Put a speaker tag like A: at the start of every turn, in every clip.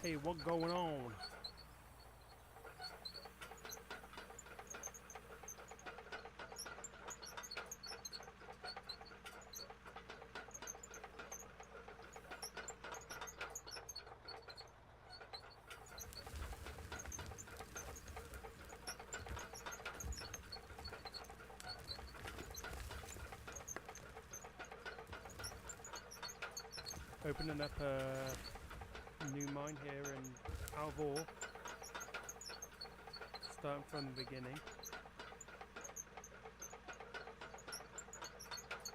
A: Hey, what going on? Opening up a new mine here in Alvor. Starting from the beginning.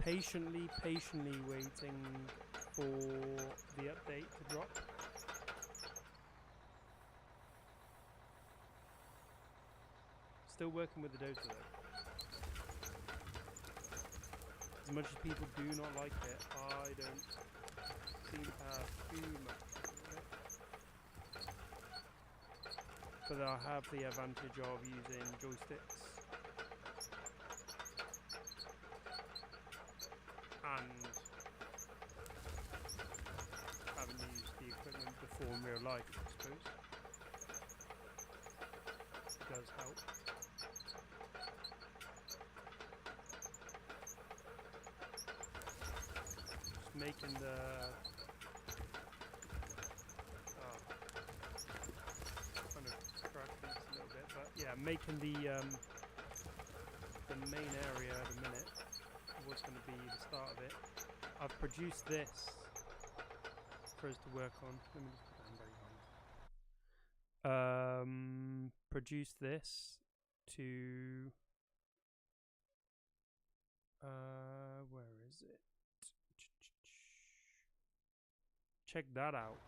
A: Patiently waiting for the update to drop. Still working with the Dota though. As much as people do not like it, I don't seem to have too much of it. But I have the advantage of using joysticks and having used the equipment before in real life, I suppose. It does help. Just making the kind of scratching this a little bit, but yeah, making the main area at the minute was going to be the start of it. I've produced this for us to work on. Let me just put that in very high. Produce this to where is it? Check that out.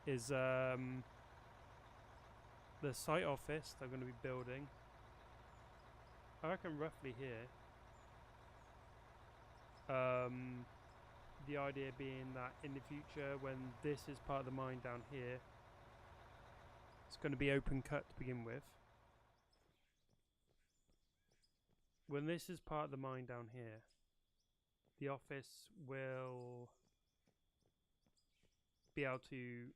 A: Is the site office they're going to be building. I reckon roughly here. The idea being that in the future, when this is part of the mine down here, it's going to be open cut to begin with. When this is part of the mine down here, the office will be able to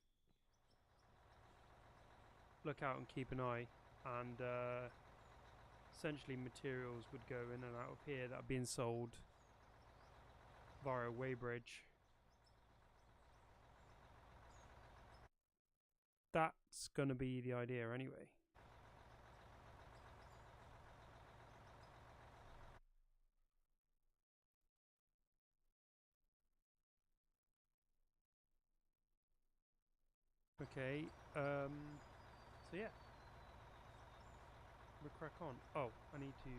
A: look out and keep an eye, and essentially materials would go in and out of here that are being sold via a weighbridge. That's gonna be the idea anyway. Okay, so yeah, we'll crack on. Oh, I need to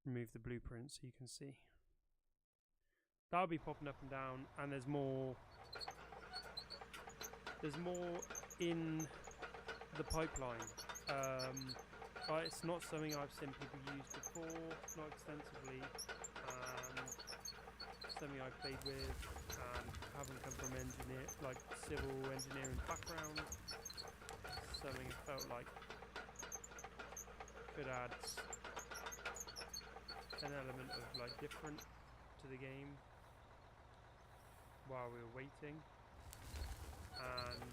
A: remove the blueprint so you can see. That'll be popping up and down, and there's more in the pipeline. But it's not something I've seen people use before, not extensively, and something I've played with, and having come from civil engineering background, something I felt like could add an element of different to the game while we were waiting, and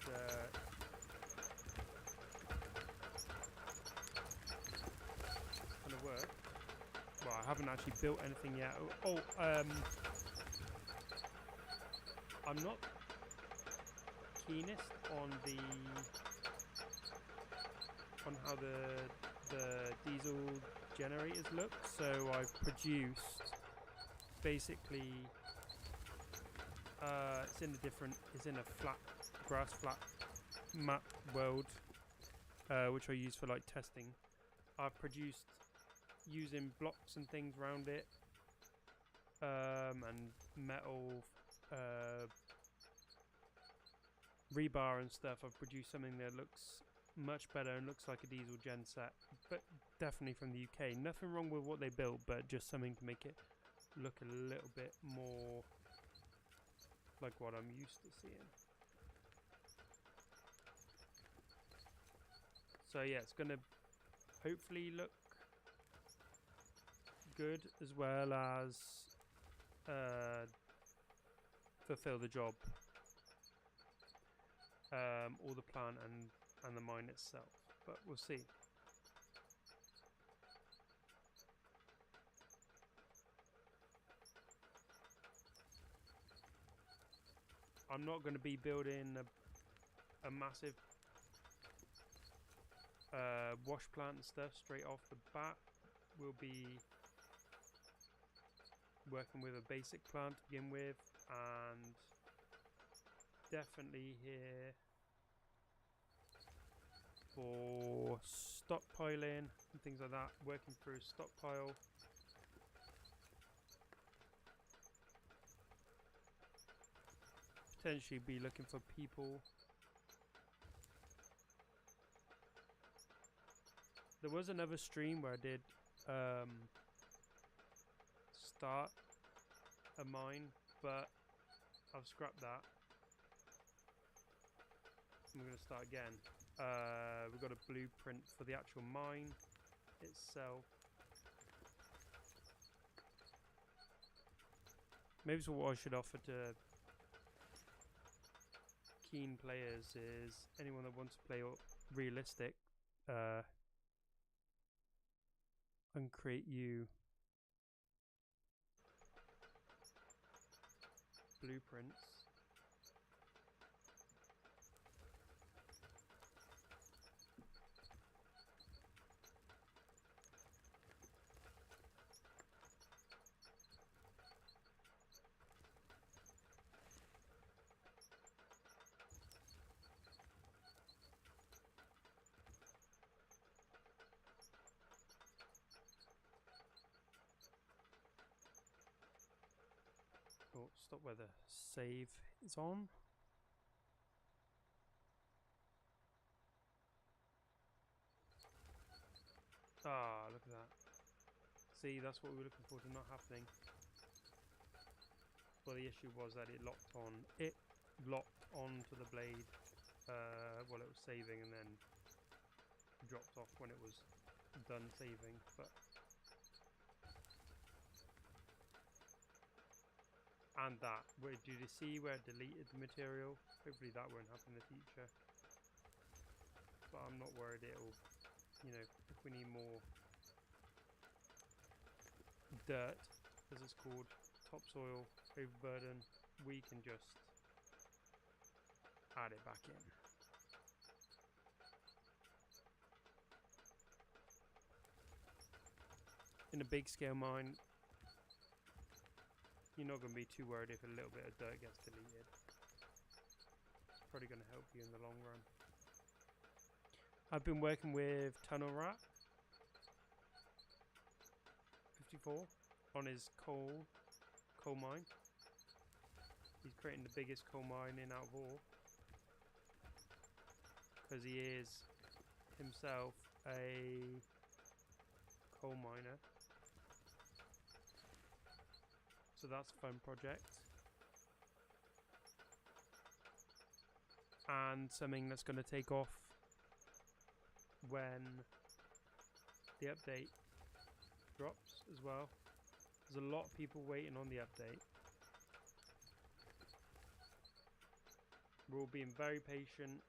A: it's gonna work. Well, I haven't actually built anything yet. I'm not keenest on how the diesel generators look, so I've produced basically it's in a grass flat map world, which I use for testing. I've produced using blocks and things around it, and metal rebar and stuff. I've produced something that looks much better and looks like a diesel gen set, but definitely from the UK. Nothing wrong with what they built, but just something to make it look a little bit more like what I'm used to seeing. So yeah, it's gonna hopefully look good as well as fulfill the job. or the plant and the mine itself, but we'll see. I'm not going to be building a massive wash plant and stuff straight off the bat. We'll be working with a basic plant to begin with, and definitely here for stockpiling and things like that, working through stockpile. Potentially be looking for people. There was another stream where I did start a mine, but I've scrapped that. I'm going to start again. We've got a blueprint for the actual mine itself. Maybe so what I should offer to keen players is anyone that wants to play realistic and create you blueprints. Oh, stop where the save is on. Ah, look at that. See, that's what we were looking for to not happening. Well, the issue was that it locked onto the blade while it was saving, and then dropped off when it was done saving. But and that, where did you see where it deleted the material? Hopefully that won't happen in the future. But I'm not worried it'll, you know, if we need more dirt, as it's called, topsoil, overburden, we can just add it back in. In a big scale mine, you're not going to be too worried if a little bit of dirt gets deleted. It's probably going to help you in the long run. I've been working with Tunnel Rat 54 on his coal mine. He's creating the biggest coal mine in out of all, because he is himself a coal miner. So that's a fun project. And something that's going to take off when the update drops as well. There's a lot of people waiting on the update. We're all being very patient,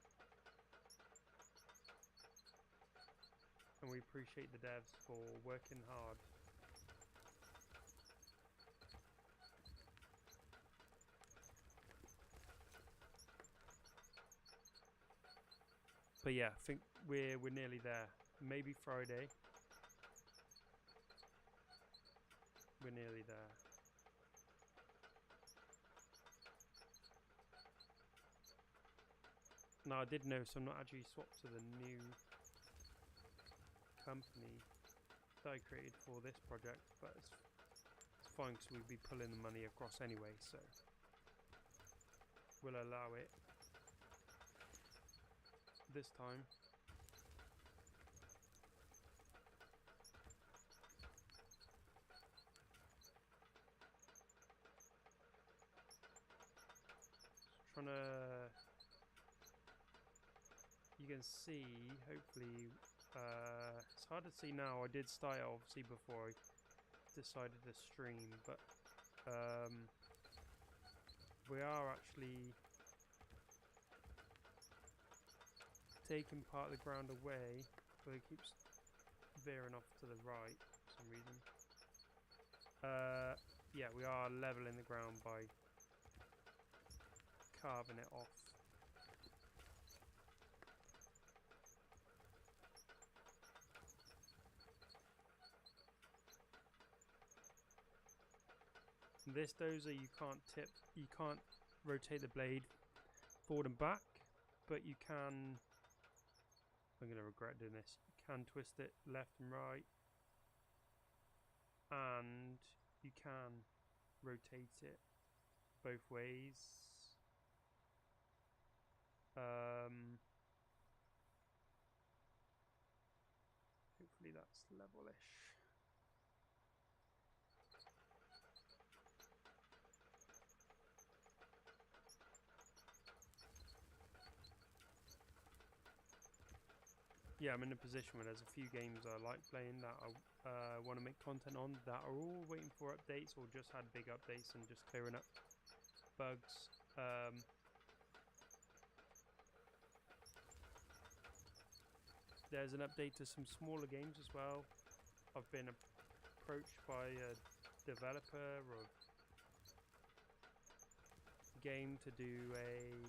A: and we appreciate the devs for working hard. But yeah, I think we're nearly there. Maybe Friday. We're nearly there. Now I did notice I'm not actually swapped to the new company that I created for this project, but it's fine because we'd be pulling the money across anyway, so we'll allow it this time. Trying to, you can see, hopefully, it's hard to see now. I did start it obviously before I decided to stream, but we are actually taken part of the ground away, but it keeps veering off to the right for some reason. Yeah, we are leveling the ground by carving it off. This dozer you can't rotate the blade forward and back, but you can, I'm going to regret doing this, you can twist it left and right, and you can rotate it both ways. Hopefully that's levelish. Yeah, I'm in a position where there's a few games I like playing that I want to make content on that are all waiting for updates or just had big updates and just clearing up bugs. There's an update to some smaller games as well. I've been approached by a developer of a game to do a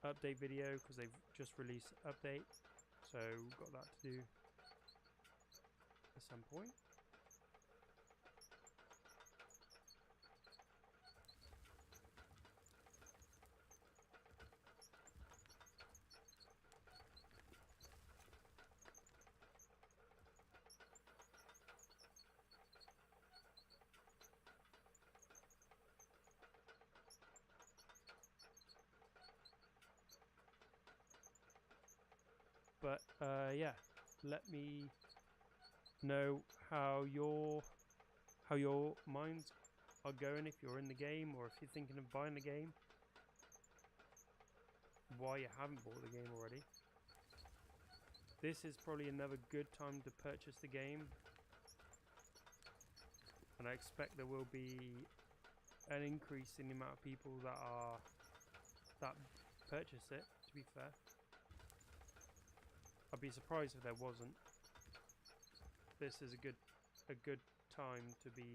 A: update video because they've just released an update, so got that to do at some point. But yeah, let me know how your minds are going if you're in the game or if you're thinking of buying the game. Why you haven't bought the game already. This is probably another good time to purchase the game, and I expect there will be an increase in the amount of people that purchase it, to be fair. I'd be surprised if there wasn't. This is a good time to be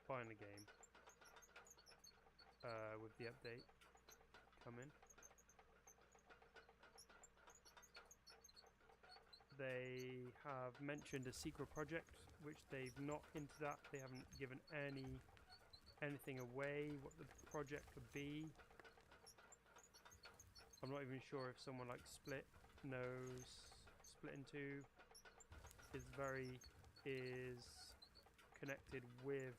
A: buying the game with the update coming. They have mentioned a secret project, which they've not hinted at. They haven't given anything away what the project could be. I'm not even sure if someone like Split knows. Split in Two is connected with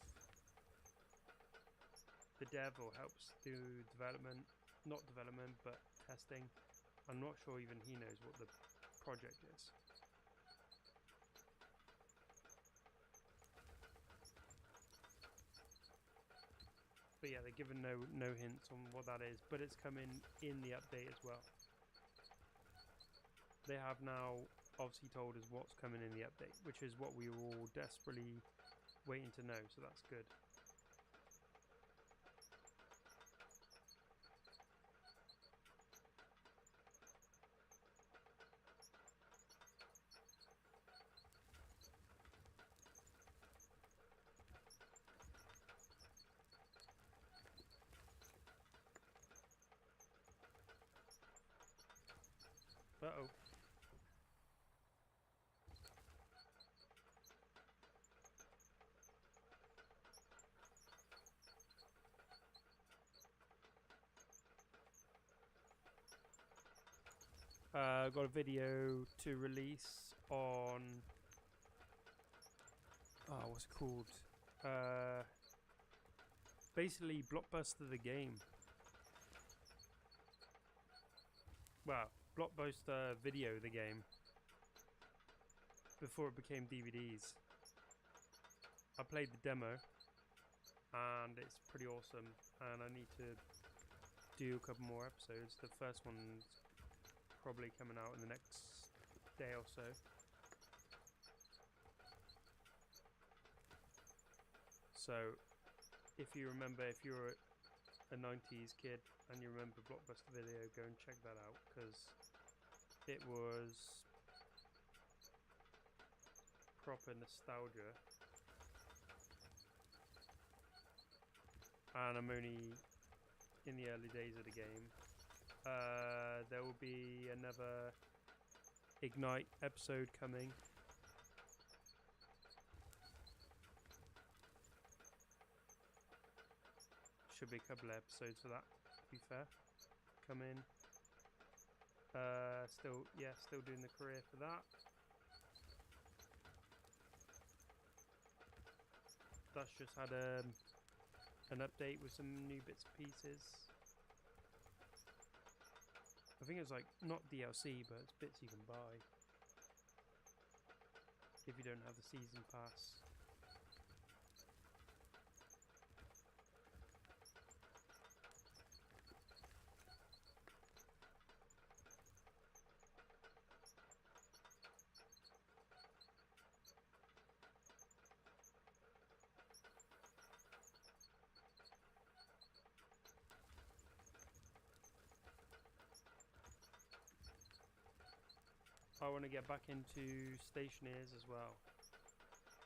A: the dev or helps do development, not development but testing. I'm not sure even he knows what the project is. But yeah, they're given no hints on what that is, but it's coming in the update as well. They have now obviously told us what's coming in the update, which is what we were all desperately waiting to know, so that's good. Uh-oh. Got a video to release on what's it called? Basically Blockbuster the game. Well, Blockbuster Video the game. Before it became DVDs. I played the demo and it's pretty awesome, and I need to do a couple more episodes. The first one's probably coming out in the next day or so. So if you remember, if you're a 90s kid and you remember Blockbuster Video, go and check that out, because it was proper nostalgia. And I'm only in the early days of the game. There will be another Ignite episode coming. Should be a couple of episodes for that, to be fair. Come in. Still doing the career for that. That's just had an update with some new bits and pieces. I think it's like not DLC, but it's bits you can buy if you don't have the season pass. I want to get back into stationeers as well,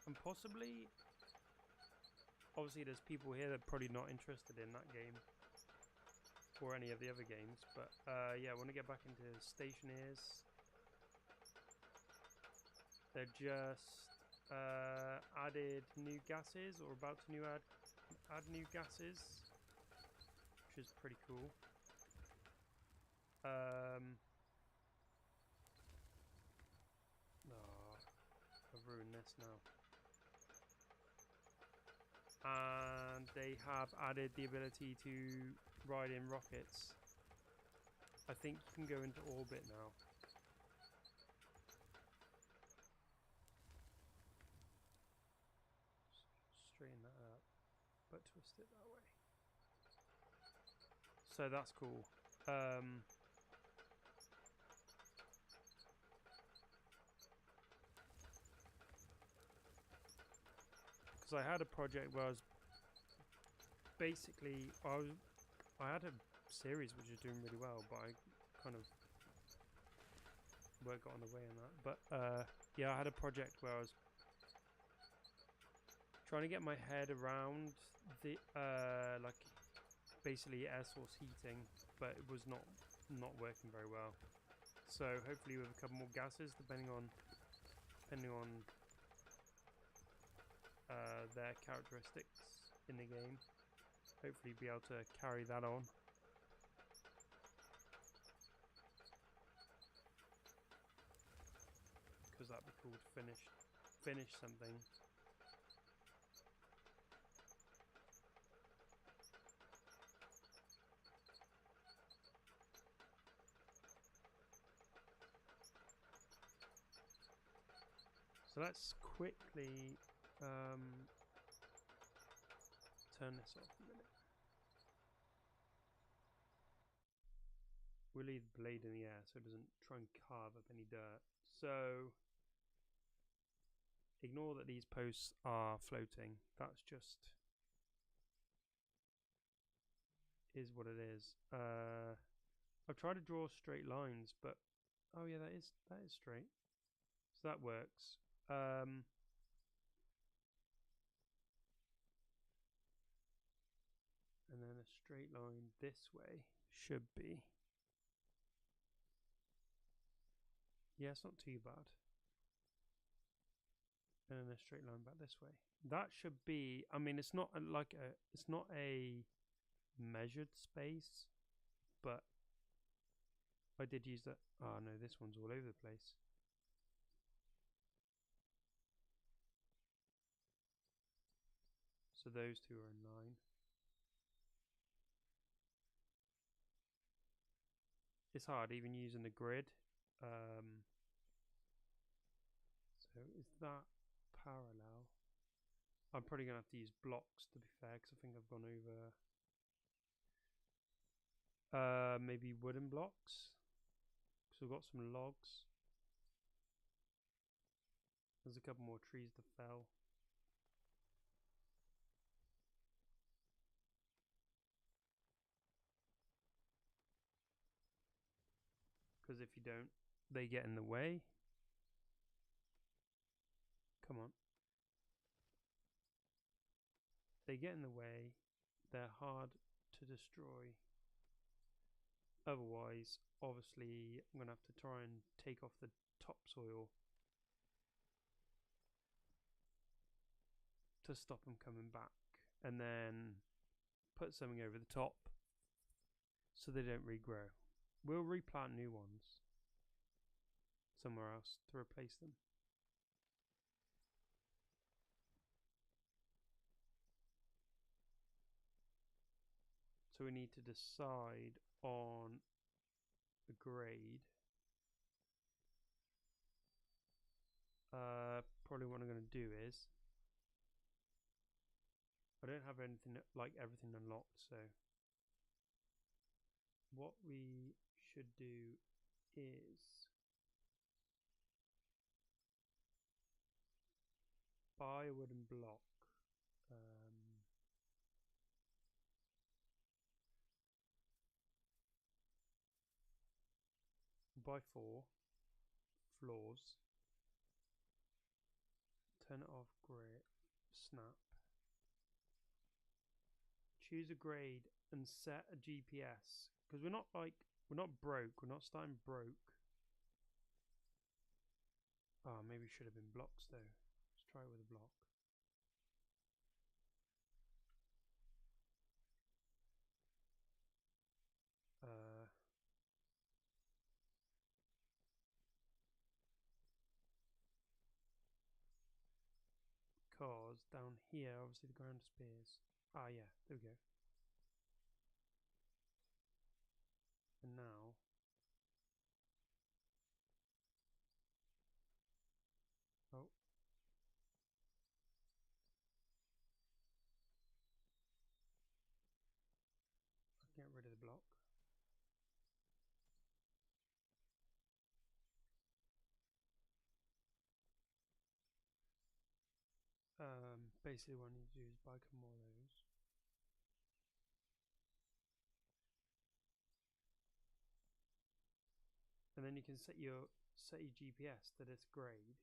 A: and possibly, obviously there's people here that are probably not interested in that game or any of the other games, but yeah, I want to get back into stationeers. They're just added new gases, or about to add new gases, which is pretty cool. I've ruined this now. And they have added the ability to ride in rockets. I think you can go into orbit now. Straighten that up, but twist it that way. So that's cool. I had a project where I was basically I had a series which was doing really well, but I kind of work got on the way in that. But yeah, I had a project where I was trying to get my head around the like basically air source heating, but it was not working very well. So hopefully with a couple more gases, depending on their characteristics in the game, hopefully be able to carry that on. Because that'd be cool to finish something. So let's quickly turn this off a minute. We'll leave the blade in the air so it doesn't try and carve up any dirt. So ignore that these posts are floating. That's just is what it is. I've tried to draw straight lines, but oh yeah, that is straight. So that works. And then a straight line this way should be. Yeah, it's not too bad. And then a straight line back this way. That should be. I mean, it's not like it's not a measured space, but I did use that. Oh no, this one's all over the place. So those two are in line. It's hard even using the grid. So is that parallel? I'm probably gonna have to use blocks to be fair, because I think I've gone over maybe wooden blocks. So we've got some logs. There's a couple more trees to fell. because if you don't, they get in the way. Come on. They get in the way. They're hard to destroy. Otherwise, obviously, I'm going to have to try and take off the topsoil to stop them coming back, and then put something over the top so they don't regrow. We'll replant new ones somewhere else to replace them. So we need to decide on the grade. Probably what I'm going to do is, I don't have anything like everything unlocked, so what we should do is buy a wooden block. Buy 4 floors. Turn it off, grip, snap. Choose a grade and set a GPS, because we're not broke. We're not starting broke. Oh, maybe it should have been blocks though. Let's try it with a block. Because down here, obviously the ground disappears. Ah, yeah, there we go. And now, oh, get rid of the block. Basically what I need to do is buy a couple more of those. And then you can set your GPS to this grade.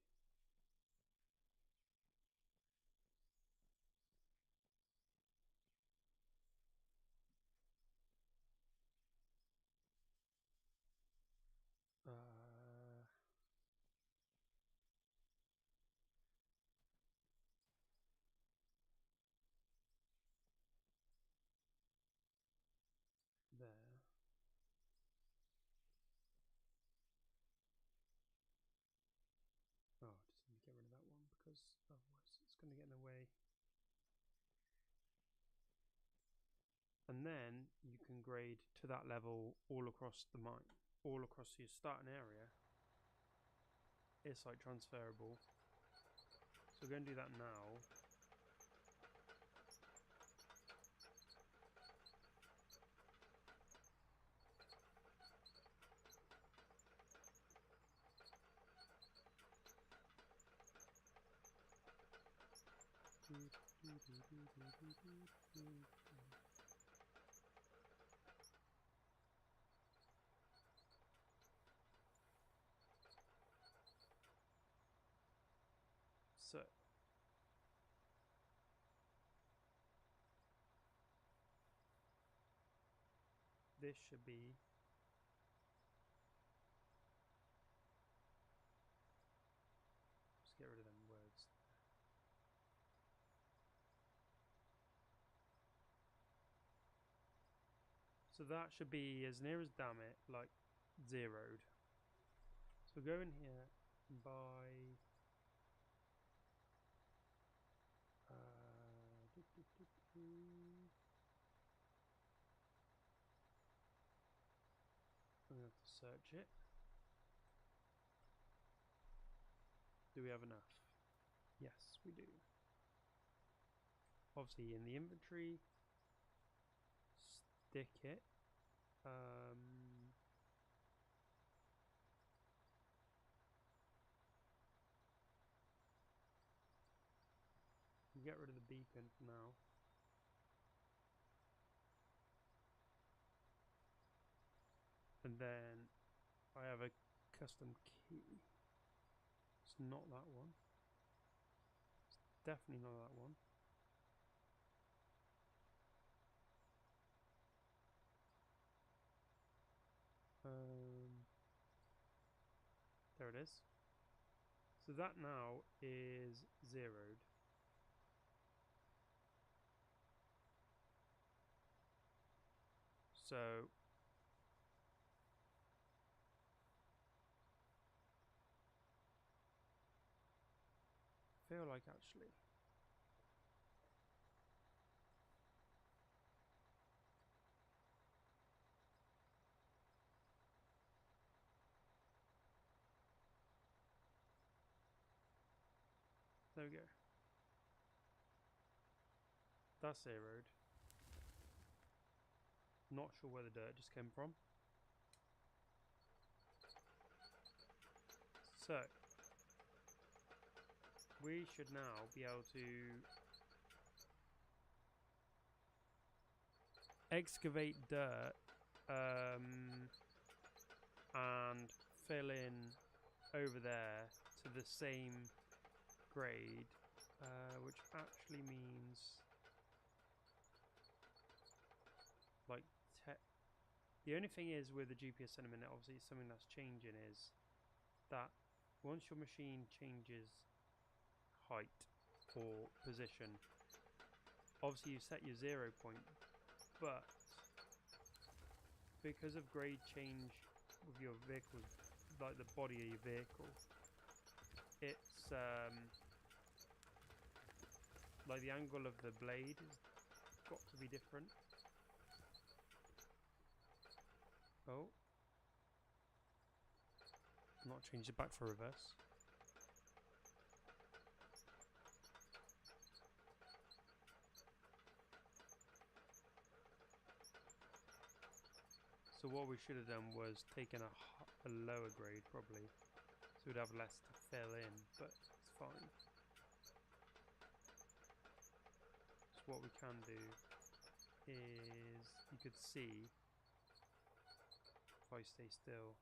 A: There. Oh, just need to get rid of that one because otherwise it's going to get in the way. And then you can grade to that level all across the mine, all across your starting area. It's like transferable. So we're going to do that now. So this should be just get rid of them words. So that should be as near as damn it, like zeroed. So go in here and buy I'm going to have to search it. Do we have enough? Yes, we do. Obviously in the inventory, stick it. Get rid of the beacon for now. And then I have a custom key. It's not that one. It's definitely not that one. There it is. So that now is zeroed. So I feel like actually there we go. That's zeroed. Not sure where the dirt just came from. So we should now be able to excavate dirt and fill in over there to the same grade, which actually means like the only thing is with the GPS sentiment, obviously something that's changing is that once your machine changes height or position, obviously you set your 0 point, but because of grade change with your vehicle, like the body of your vehicle, it's like the angle of the blade has got to be different. Oh, not change it back for reverse. So what we should have done was taken a lower grade probably, so we'd have less to fill in, but it's fine. So what we can do is, you could see, if I stay still,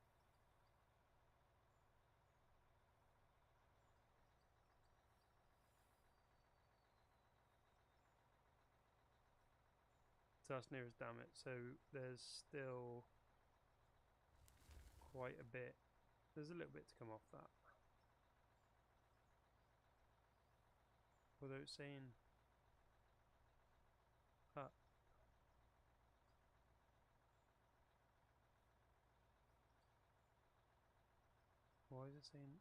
A: so that's nearest damn it, so there's still quite a bit, there's a little bit to come off that. Although it's saying up. Why is it saying?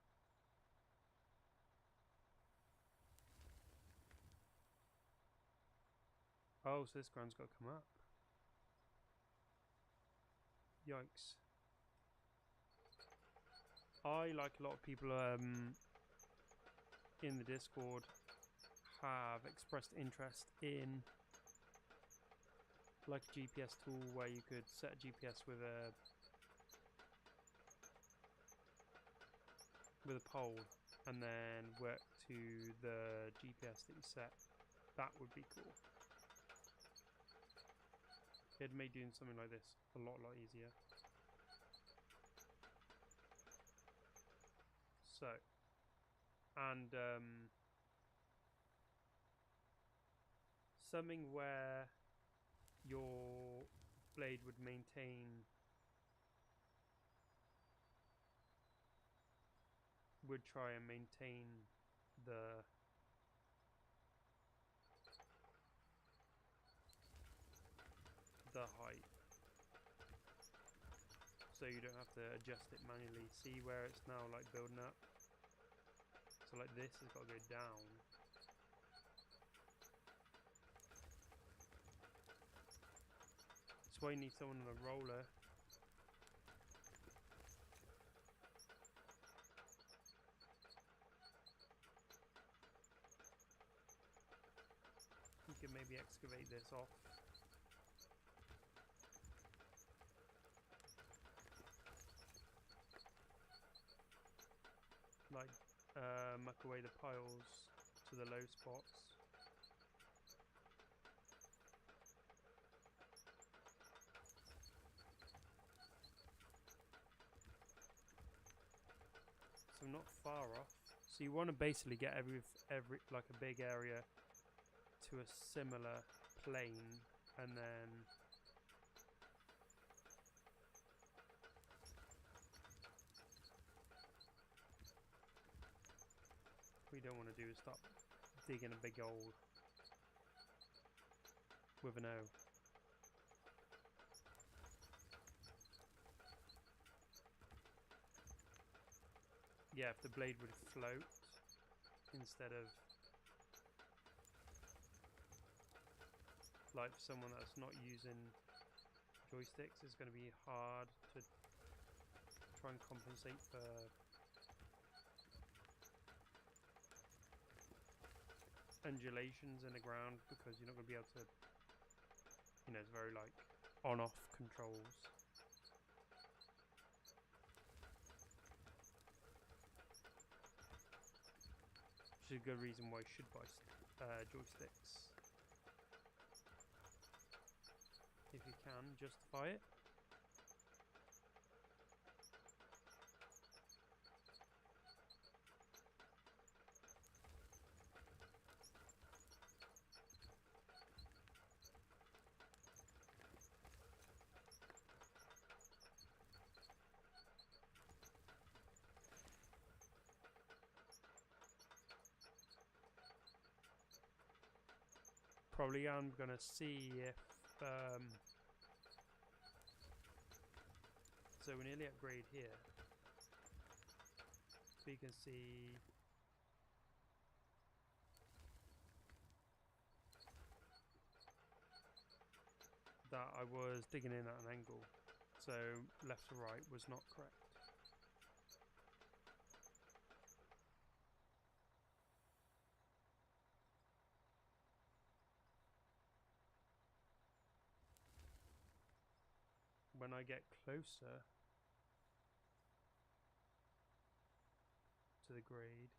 A: Oh, so this ground's got to come up. Yikes. I, like a lot of people in the Discord, have expressed interest in like a GPS tool where you could set a GPS with a pole and then work to the GPS that you set. That would be cool. It'd make doing something like this a lot easier. So, and something where your blade would try and maintain the height, so you don't have to adjust it manually. See where it's now like building up, so like this has got to go down. That's why you need someone on a roller. You can maybe excavate this off. Like muck away the piles to the low spots. I'm not far off. So you want to basically get every like a big area to a similar plane, and then what we don't want to do is start digging a big hole with an O. Yeah, if the blade would float instead of, like, for someone that's not using joysticks, it's going to be hard to try and compensate for undulations in the ground, because you're not going to be able to, you know, it's very like on-off controls. Which is a good reason why you should buy joysticks. If you can justify it. Probably I'm gonna see if so we're nearly at grade here. So you can see that I was digging in at an angle, so left to right was not correct. When I get closer to the grade,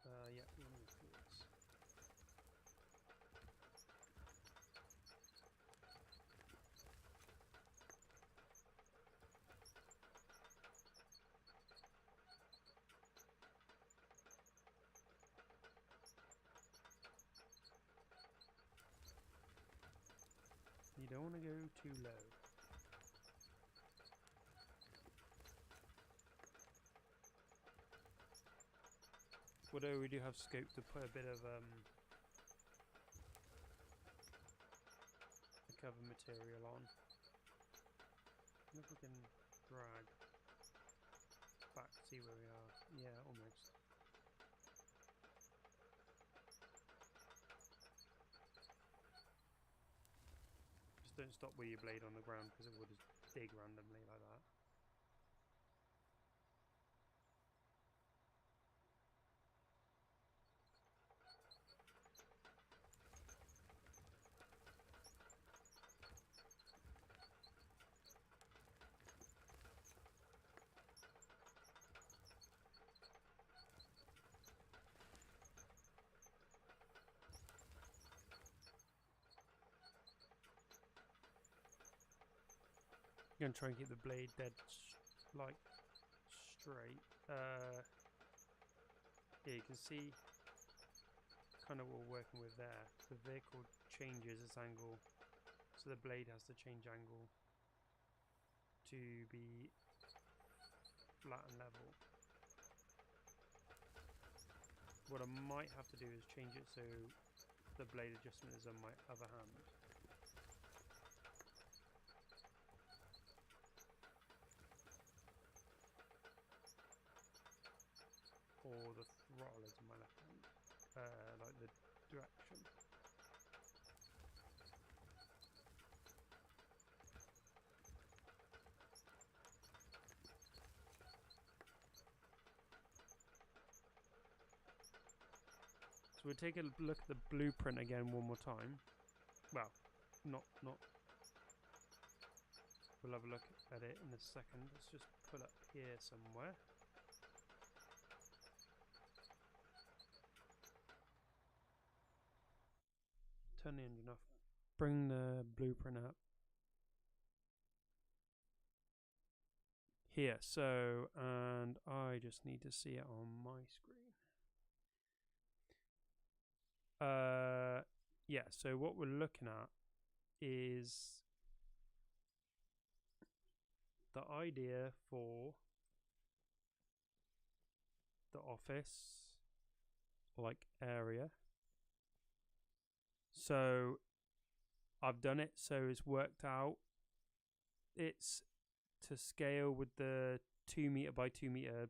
A: yeah, one of the fields. You don't want to go too low. Although we do have scope to put a bit of the cover material on. I wonder if we can drag back to see where we are. Yeah, almost. Just don't stop with your blade on the ground, because it will just dig randomly like that. I'm going to try and keep the blade dead, like, straight. Yeah, you can see kind of what we're working with there. The vehicle changes its angle, so the blade has to change angle to be flat and level. What I might have to do is change it so the blade adjustment is on my other hand. Or the throttle is on my left hand, like the direction. So we'll take a look at the blueprint again one more time. Well, not. We'll have a look at it in a second. Let's just pull up here somewhere. Turn the engine off. Bring the blueprint up. here. So, and I just need to see it on my screen. Yeah, so what we're looking at is the idea for the office like area. So I've done it so it's worked out. It's to scale with the 2 meter by 2 meter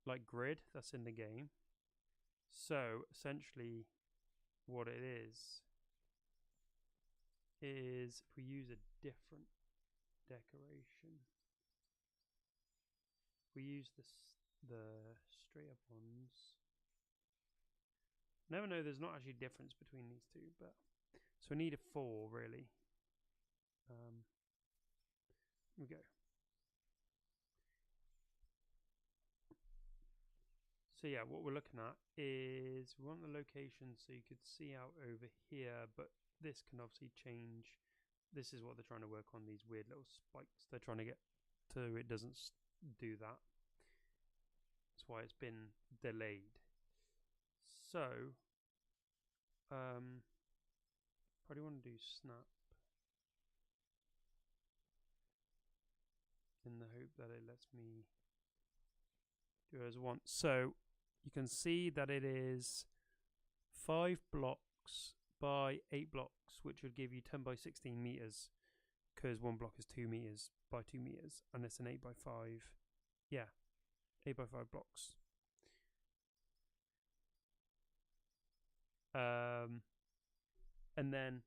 A: like grid that's in the game. So essentially what it is if we use a different decoration, we use the straight up ones. Never know, there's not actually a difference between these two, but so we need a 4 really. Here we go. So yeah, what we're looking at is we want the location so you could see out over here, but this can obviously change. This is what they're trying to work on, these weird little spikes they're trying to get to. It doesn't do that. That's why it's been delayed. So probably want to do snap in the hope that it lets me do it as once. So you can see that it is 5 blocks by 8 blocks, which would give you 10 by 16 meters, because one block is 2 meters by 2 meters, and it's an 8 by 5. Yeah, 8 by 5 blocks. And then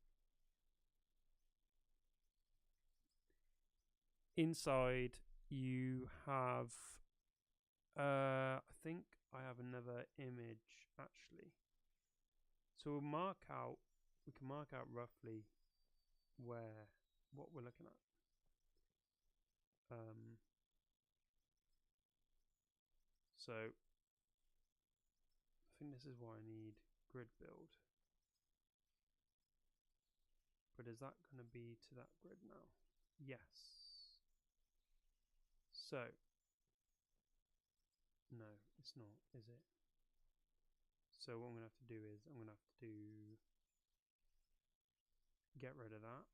A: inside you have I think I have another image actually. So we'll mark out, we can mark out roughly what we're looking at. So I think this is why I need grid build. But is that going to be to that grid now? Yes. So no, it's not, is it? So what I'm going to have to do is I'm going to have to get rid of that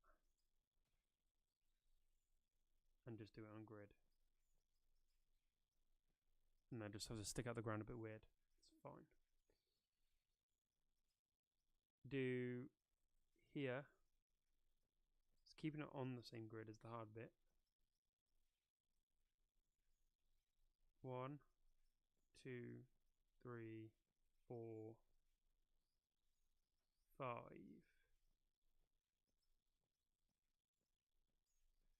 A: and just do it on grid. And I just have to stick out the ground a bit weird. It's fine. Do here. It's keeping it on the same grid as the hard bit. 1, 2, 3, 4, 5.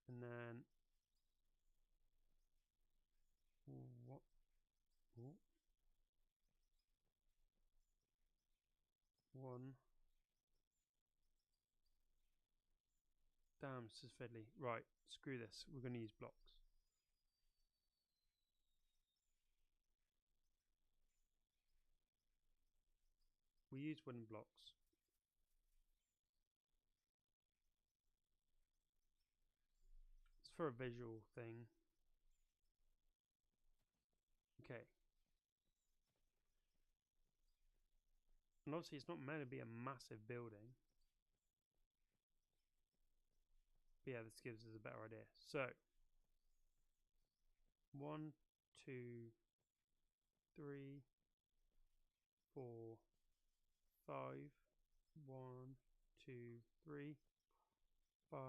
A: And then what? Oh. 1. Damn, this is fiddly. Right, screw this. We're going to use blocks. We use wooden blocks. It's for a visual thing. Okay. And obviously it's not meant to be a massive building. But yeah, this gives us a better idea. So 1, 2, 3, 4, 5. 1, 2, 3, 5,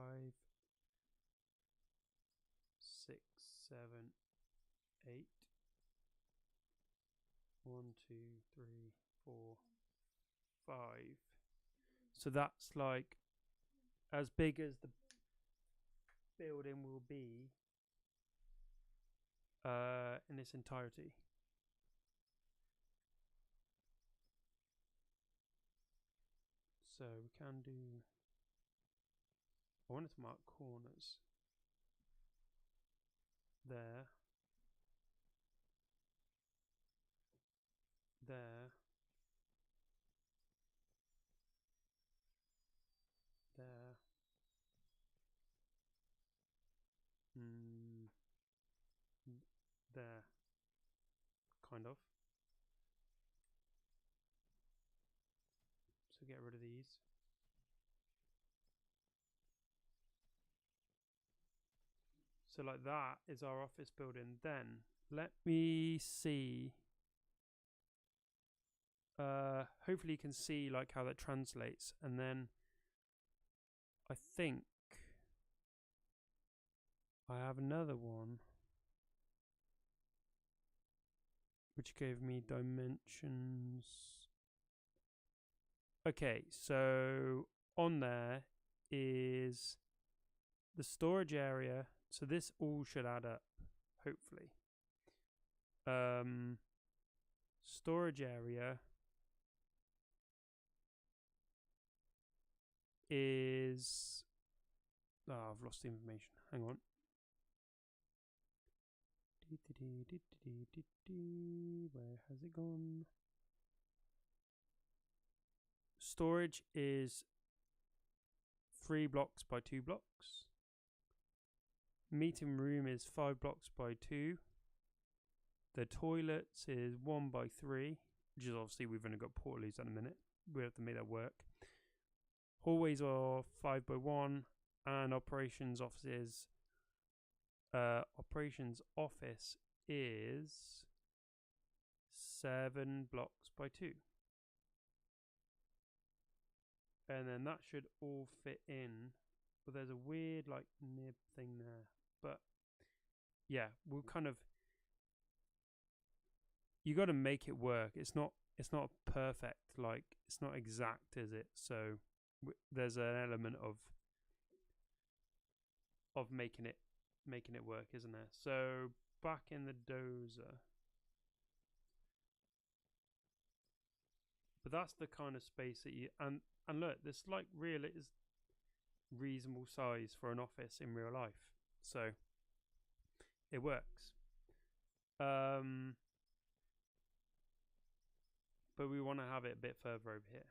A: 6, 7, 8. 1, 2, 3, 4, 5. So that's like as big as the building will be in its entirety. So we can do, I wanted to mark corners there, there, there. there, kind of. So get rid of these. So like that is our office building. Then let me see. Hopefully you can see like how that translates, and then I think I have another one which gave me dimensions. Okay, so on there is the storage area. So this all should add up, hopefully. Storage area is... Oh, I've lost the information. Hang on. Where has it gone? Storage is 3 blocks by 2 blocks. Meeting room is 5 blocks by 2. The toilets is 1 by 3, which is obviously we've only got portaloos at a minute. We have to make that work. Hallways are 5 by 1, and operations offices. Operations office is 7 blocks by 2. And then that should all fit in. But there's a weird like nib thing there. But yeah, we'll kind of... You got to make it work. It's not perfect. Like, it's not exact, is it? So there's an element of making it work, isn't there? So back in the dozer. But that's the kind of space that you... And look, this like really is reasonable size for an office in real life. So it works. But we want to have it a bit further over here.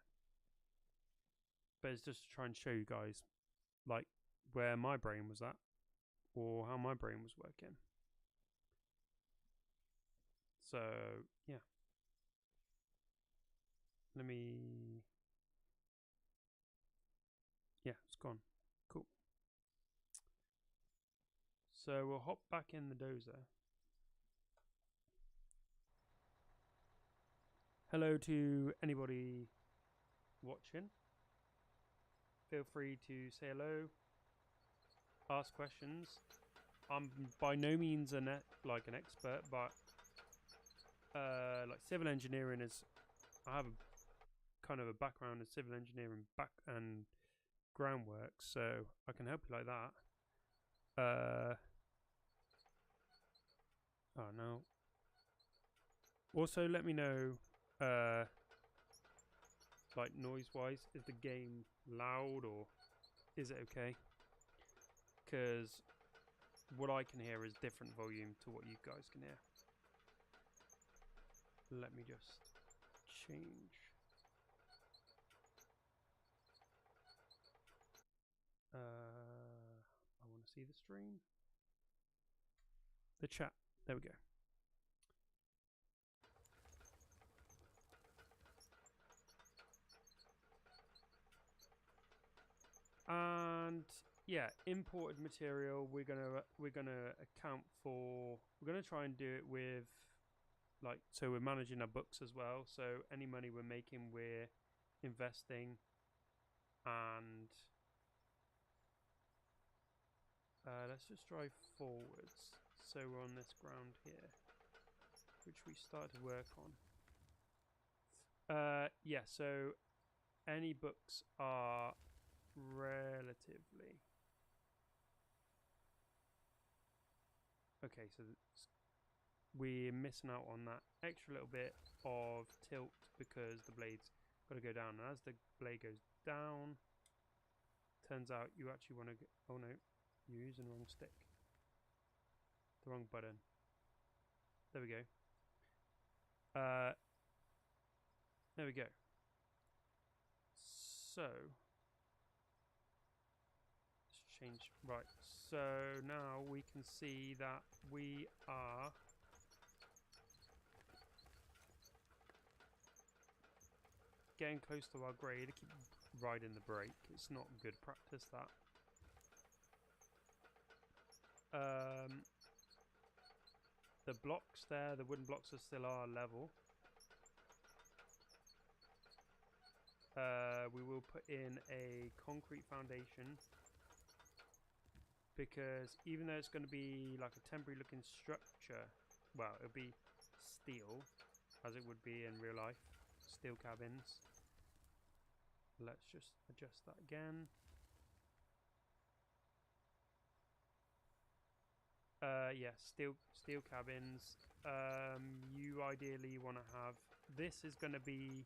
A: But it's just to try and show you guys like where my brain was at, or how my brain was working. So yeah, let me... Yeah, it's gone. Cool. So we'll hop back in the dozer. Hello to anybody watching. Feel free to say hello, ask questions. I'm by no means an expert, but like civil engineering is... I have a kind of a background in civil engineering and groundwork, so I can help you like that. Oh no. Also, let me know, like noise-wise, is the game loud or is it okay? Because what I can hear is different volume to what you guys can hear. Let me just change. I want to see the stream. The chat. There we go. And yeah, imported material we're gonna account for. We're gonna try and do it with like, so we're managing our books as well. So any money we're making, we're investing. And let's just drive forwards. So we're on this ground here, which we started to work on. Yeah, so any books are relatively... Okay, so we're missing out on that extra little bit of tilt because the blade's got to go down. And as the blade goes down, turns out you actually want to go... Oh no, you're using the wrong stick. The wrong button. There we go. There we go. So let's change. Right. So now we can see that we are getting close to our grade. I keep riding the brake. It's not good practice, that. The blocks there, the wooden blocks are still our level. We will put in a concrete foundation, because even though it's going to be like a temporary looking structure, well, it'll be steel as it would be in real life, steel cabins. Let's just adjust that again. Yeah, steel cabins. You ideally want to have, this is going to be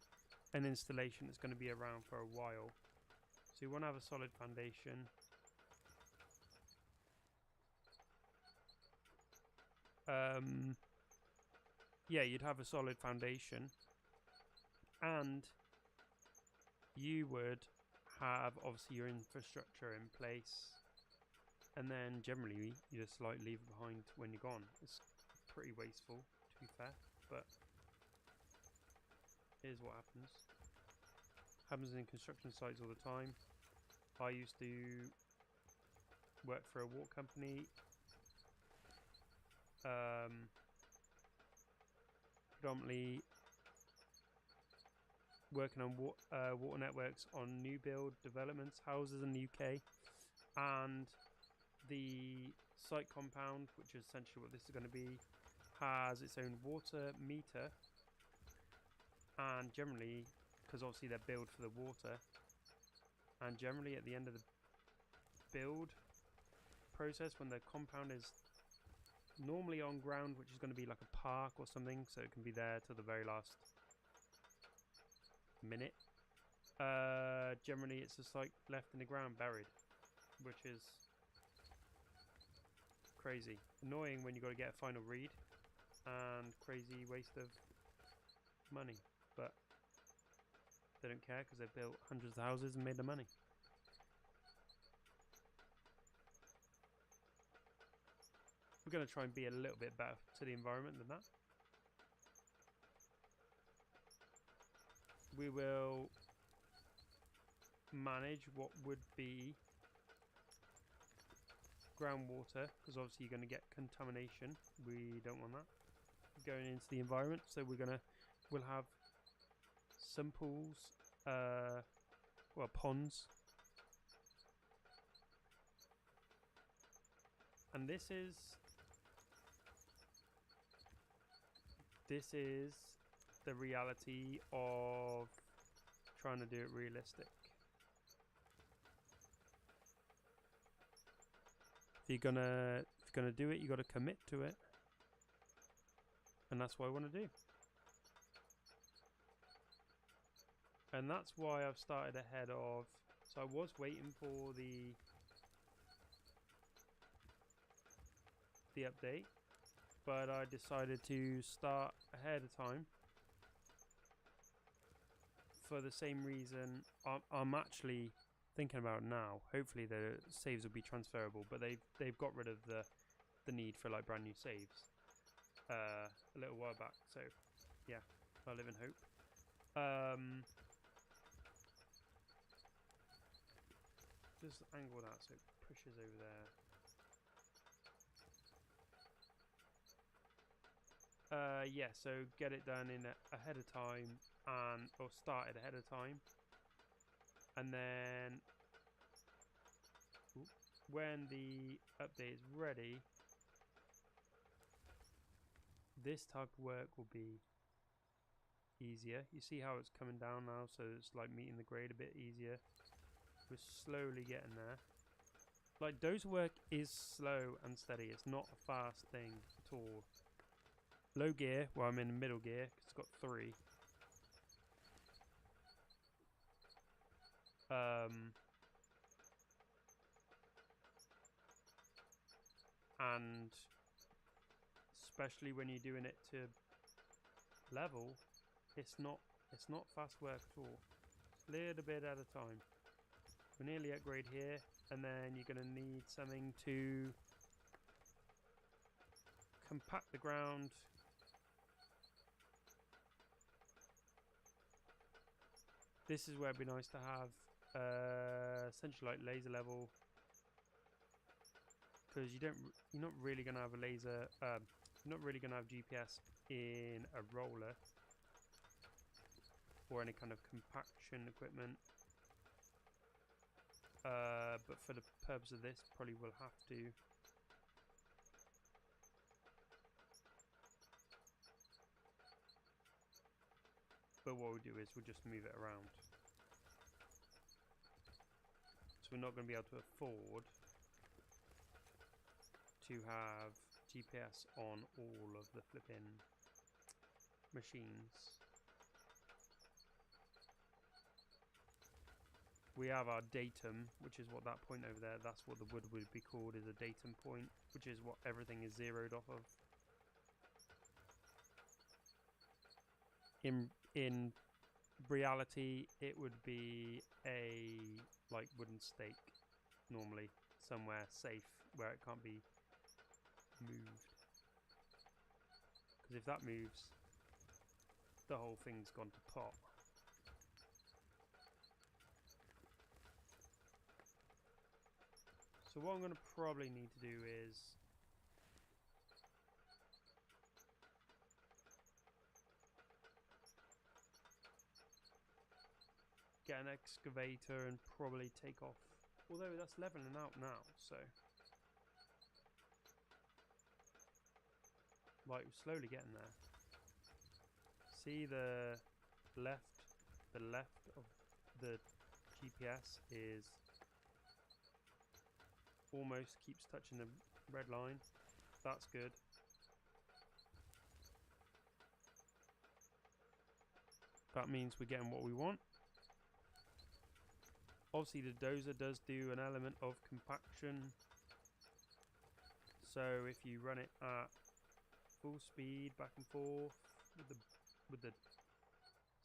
A: an installation that's going to be around for a while, so you want to have a solid foundation. Yeah, you'd have a solid foundation, and you would have obviously your infrastructure in place, and then generally you just like leave it behind when you're gone. It's pretty wasteful, to be fair, but here's what happens in construction sites all the time. I used to work for a water company, predominantly working on water networks on new build developments, houses in the UK, and the site compound, which is essentially what this is going to be, has its own water meter, and generally, because obviously they're built for the water, and generally at the end of the build process, when the compound is normally on ground, which is going to be like a park or something, so it can be there till the very last minute, generally it's just like left in the ground buried, which is crazy annoying when you got to get a final read, and crazy waste of money, but they don't care because they've built hundreds of houses and made the money. We're going to try and be a little bit better to the environment than that. We will manage what would be groundwater, because obviously you're going to get contamination. We don't want that going into the environment, so we'll have some pools, well, ponds, and this is the reality of trying to do it realistic. If you're gonna do it, you got to commit to it, and that's what I want to do. And that's why I've started ahead of. So I was waiting for the update, but I decided to start ahead of time for the same reason. I'm actually thinking about now. Hopefully the saves will be transferable, but they've got rid of the need for like brand new saves a little while back. So yeah, I live in hope. Just angle that so it pushes over there. Yeah, so get it done in ahead of time, or started ahead of time, and then when the update is ready, this type of work will be easier. You see how it's coming down now, so it's like meeting the grade a bit easier. We're slowly getting there. Like, doze work is slow and steady. It's not a fast thing at all. Low gear, well, I'm in middle gear because it's got 3. And especially when you're doing it to level, it's not fast work at all. It's a little bit at a time. We're nearly at grade here, and then you're going to need something to compact the ground. This is where it'd be nice to have essentially like laser level, because you're not really gonna have a laser. You're not really gonna have GPS in a roller or any kind of compaction equipment. But for the purpose of this, probably will have to. But what we'll do is we'll just move it around. So we're not going to be able to afford to have GPS on all of the flipping machines. We have our datum, which is what that point over there, that's what the wood would be called, is a datum point, which is what everything is zeroed off of. In reality, it would be a like wooden stake normally, somewhere safe where it can't be moved. Because if that moves, the whole thing's gone to pot. So what I'm going to probably need to do is get an excavator and probably take off. Although that's leveling out now, so like we're slowly getting there. See the left of the GPS is almost keeps touching the red line. That's good. That means we're getting what we want. Obviously the dozer does do an element of compaction. So if you run it at full speed back and forth with the let's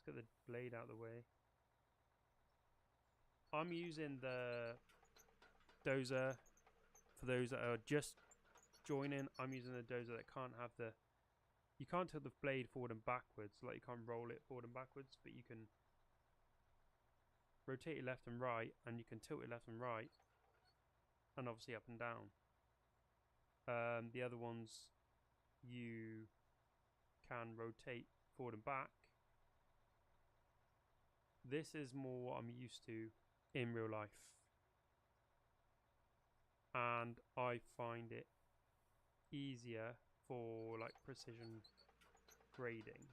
A: get the blade out of the way. I'm using the dozer for those that are just joining. I'm using the dozer that can't have the, you can't tilt the blade forward and backwards, like you can't roll it forward and backwards, but you can rotate it left and right, and you can tilt it left and right, and obviously up and down. The other ones you can rotate forward and back. This is more what I'm used to in real life, and I find it easier for like precision grading.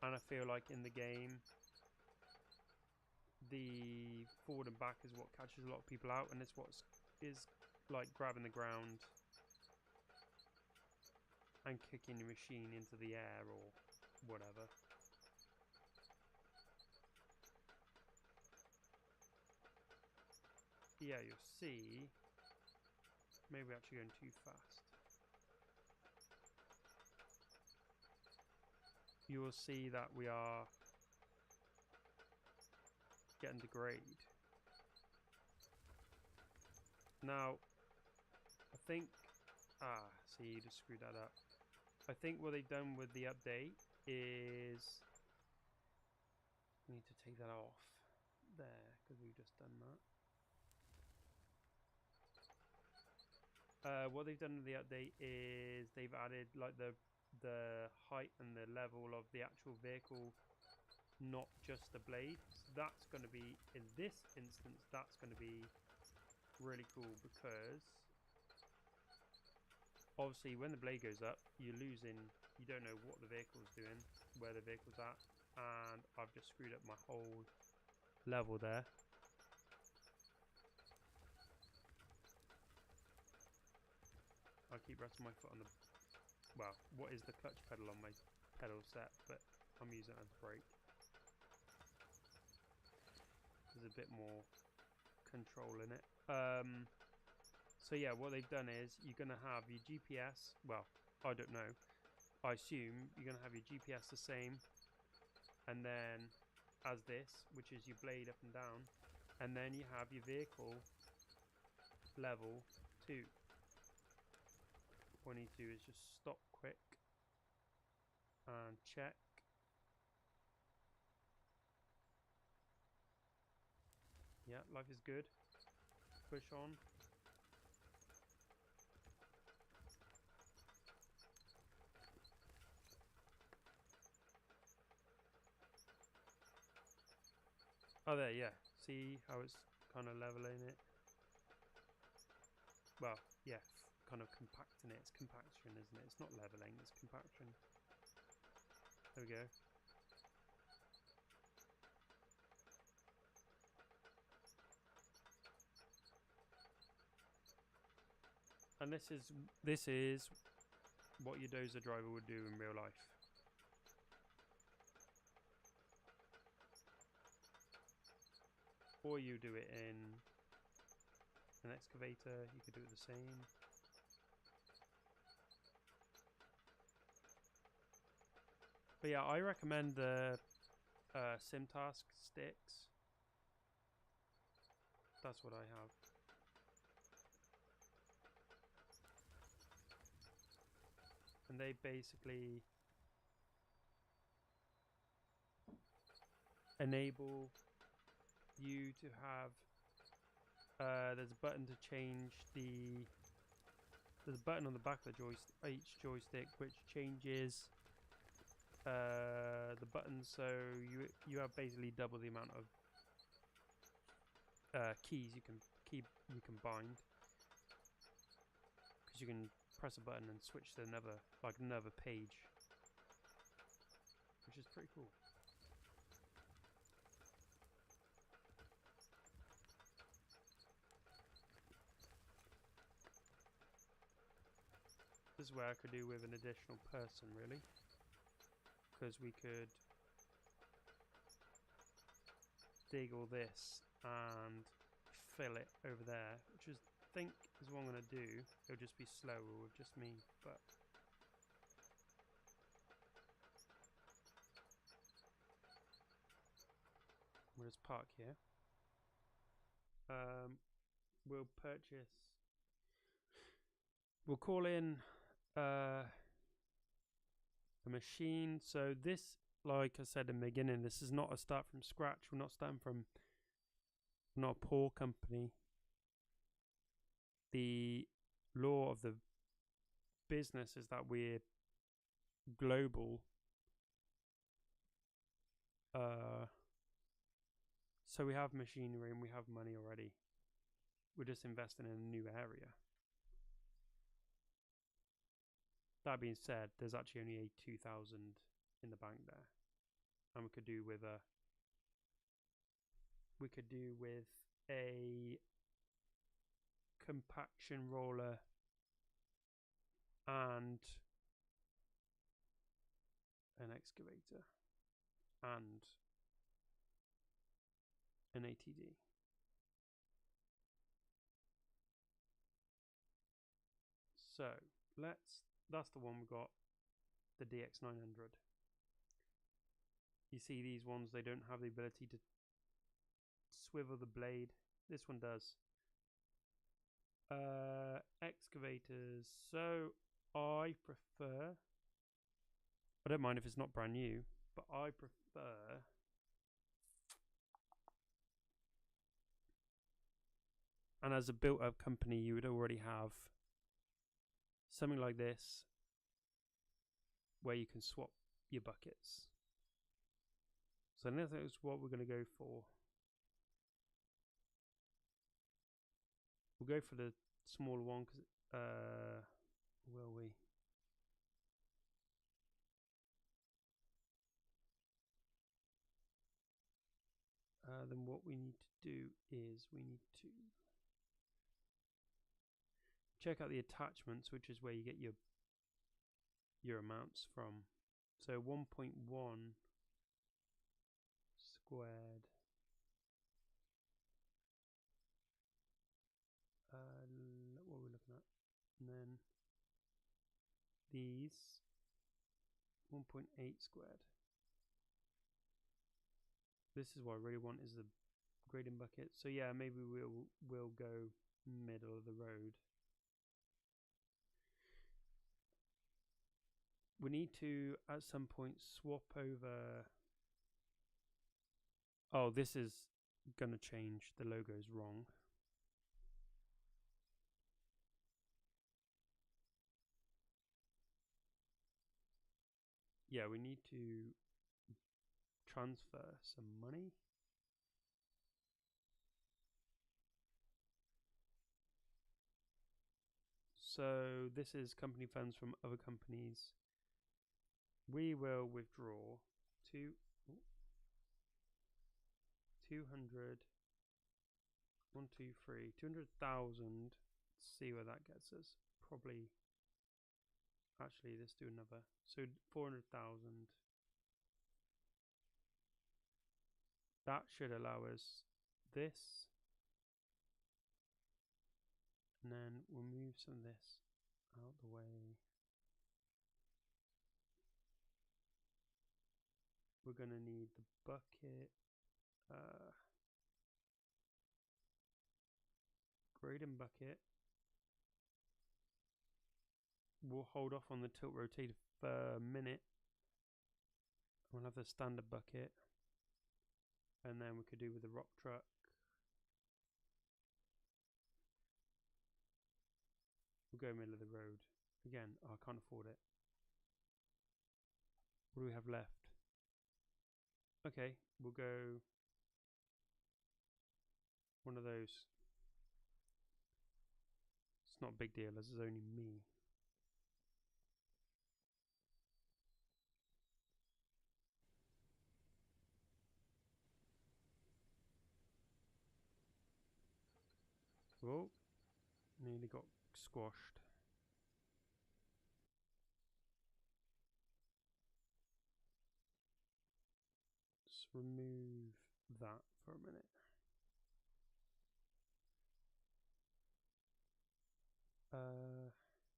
A: And I feel like in the game the forward and back is what catches a lot of people out, and it's what is like grabbing the ground and kicking your machine into the air or whatever. Yeah, you'll see, maybe we're actually going too fast. You will see that we are getting to grade. Now, I think, see, you just screwed that up. I think what they've done with the update is, we need to take that off there because we've just done that. What they've done with the update is they've added like the height and the level of the actual vehicle, not just the blade. So that's going to be, in this instance, that's going to be really cool, because obviously when the blade goes up, you're losing, you don't know what the vehicle's doing, where the vehicle's at, and I've just screwed up my whole level there. I keep resting my foot on the, well, what is the clutch pedal on my pedal set, but I'm using it as a brake. There's a bit more control in it. So yeah, what they've done is you're going to have your GPS, well, I don't know, I assume you're going to have your GPS the same, and then as this, which is your blade up and down, and then you have your vehicle level 2. What I need to do is just stop quick and check. Yeah, life is good. Push on. Oh, there, yeah. See how it's kind of leveling it? Well, yeah, kind of compacting it. It's compaction, isn't it? It's not leveling, it's compaction. There we go. And this is what your dozer driver would do in real life. Or you do it in an excavator, you could do it the same. But yeah, I recommend the SimTask sticks. That's what I have. And they basically enable you to have there's a button to change there's a button on the back of the each joystick which changes the buttons, so you have basically double the amount of keys you can bind, because you can press a button and switch to another page, which is pretty cool. This is where I could do with an additional person, really, because we could dig all this and fill it over there, which is, I think is what I'm going to do. It'll just be slower with just me, but we'll just park here. We'll call in a machine. So this, like I said in the beginning, this is not a start from scratch. We're not a poor company. The law of the business is that we're global. So we have machinery and we have money already. We're just investing in a new area. That being said, there's actually only 2,000 in the bank there, and we could do with a compaction roller and an excavator and an ATD. So that's the one we got, the DX900. You see these ones, they don't have the ability to swivel the blade. This one does. Excavators. So I don't mind if it's not brand new, but I prefer and as a built up company you would already have something like this where you can swap your buckets. So I think that's what we're going to go for. We'll go for the smaller one because will we? Then what we need to do is we need to check out the attachments, which is where you get your amounts from. So 1.1 squared. What are we looking at? And then these 1.8 squared. This is what I really want, is the grading bucket. So yeah, maybe we'll go middle of the road. We need to at some point swap over. Oh, this is gonna change. The logo's wrong. Yeah, we need to transfer some money. So this is company funds from other companies. We will withdraw 200, 200,000. See where that gets us. Probably, actually, let's do another. So 400,000. That should allow us this. And then we'll move some of this out the way. We're going to need the bucket. Grading bucket. We'll hold off on the tilt rotator for a minute. We'll have the standard bucket. And then we could do with the rock truck. We'll go middle of the road. Again, I can't afford it. What do we have left? Okay, we'll go one of those. It's not a big deal, as is only me. Whoa, nearly got squashed. Let's remove that for a minute.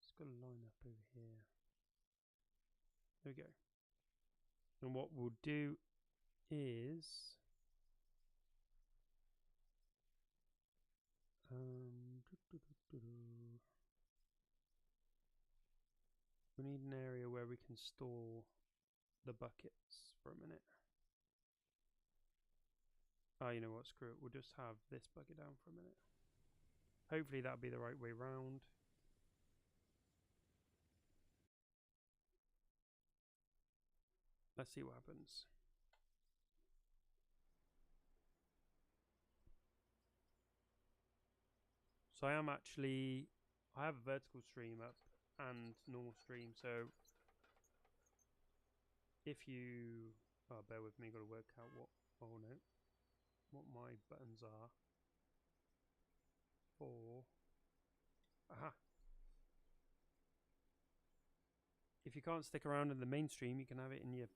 A: It's got a line up over here. There we go. And what we'll do is we need an area where we can store the buckets for a minute. Oh, you know what, screw it, we'll just have this bucket down for a minute. Hopefully that'll be the right way round. Let's see what happens. So I have a vertical stream up and normal stream, so if you, bear with me, got to work out what my buttons are for, aha. If you can't stick around in the main stream, you can have it in your,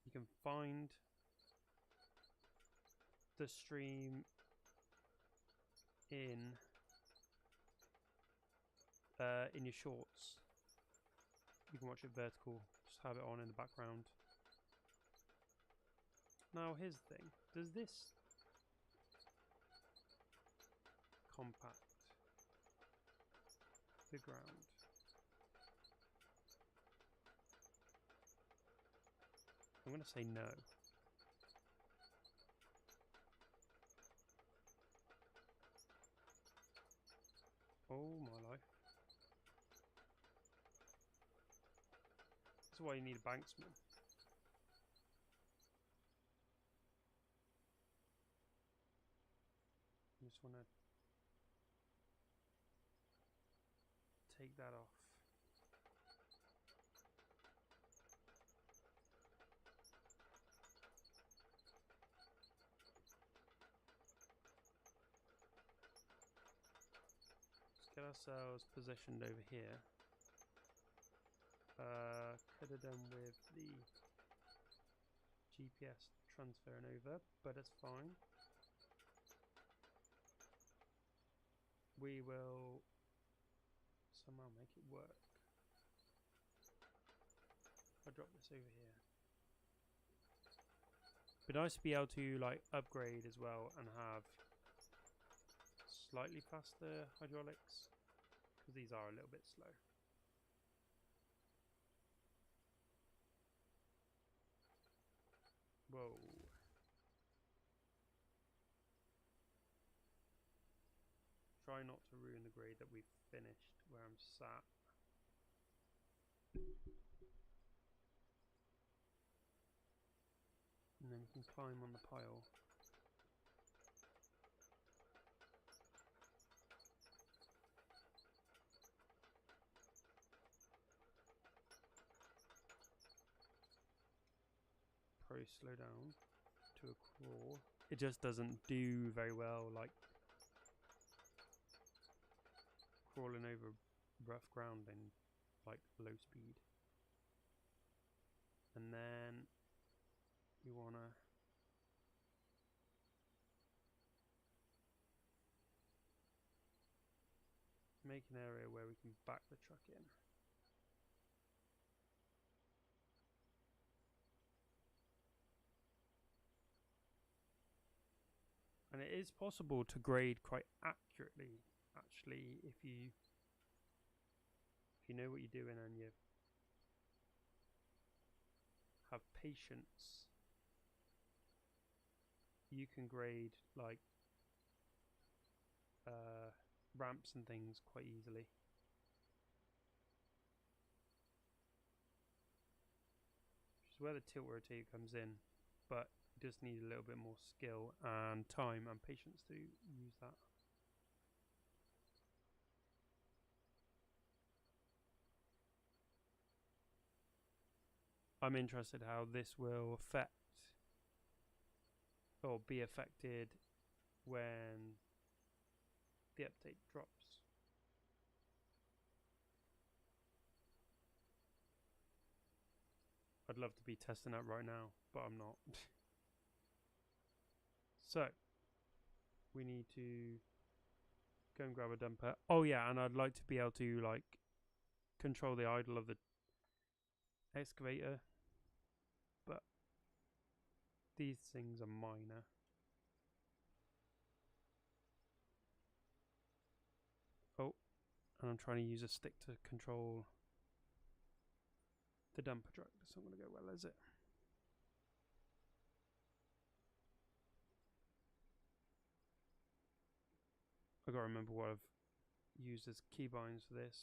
A: you can find the stream in your shorts. You can watch it vertical, just have it on in the background. Now here's the thing, does this compact the ground? I'm going to say no. Oh my life. That's why you need a banksman. I just want to take that off. Let's get ourselves positioned over here. Could have done with the GPS transferring over, but it's fine. We will somehow make it work. I'll drop this over here. It'd be nice to be able to like upgrade as well and have slightly faster hydraulics, because these are a little bit slow. Whoa. try not to ruin the grade that we've finished where I'm sat. And then we can climb on the pile. Probably slow down to a crawl. It just doesn't do very well, like crawling over rough ground in like low speed. And then you wanna make an area where we can back the truck in. And it is possible to grade quite accurately, actually, if you know what you're doing and you have patience. You can grade like ramps and things quite easily. Which is where the tilt rotator comes in, but you just need a little bit more skill and time and patience to use that. I'm interested how this will affect or be affected when the update drops. I'd love to be testing that right now, but I'm not. So, we need to go and grab a dumper. Oh yeah, and I'd like to be able to like control the idle of the excavator, but these things are minor. Oh, and I'm trying to use a stick to control the dumper truck. That's not going to go well, is it? I gotta remember what I've used as keybinds for this.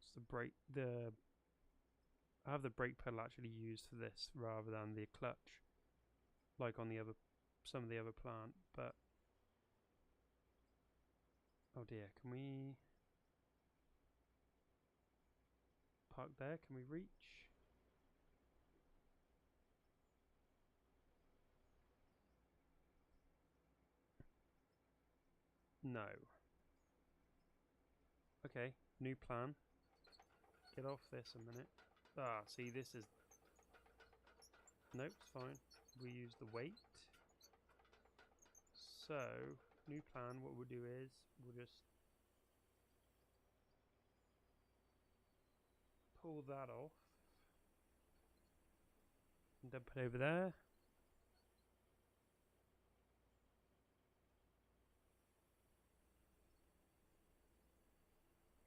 A: It's the brake. I have the brake pedal actually used for this rather than the clutch, like on the other, some of the other plant. But oh dear, can we park there? Can we reach? No. Okay, new plan. Get off this a minute. Ah, see, this is... Nope, it's fine. We use the weight. So, new plan, what we'll do is, we'll just pull that off. And dump it over there.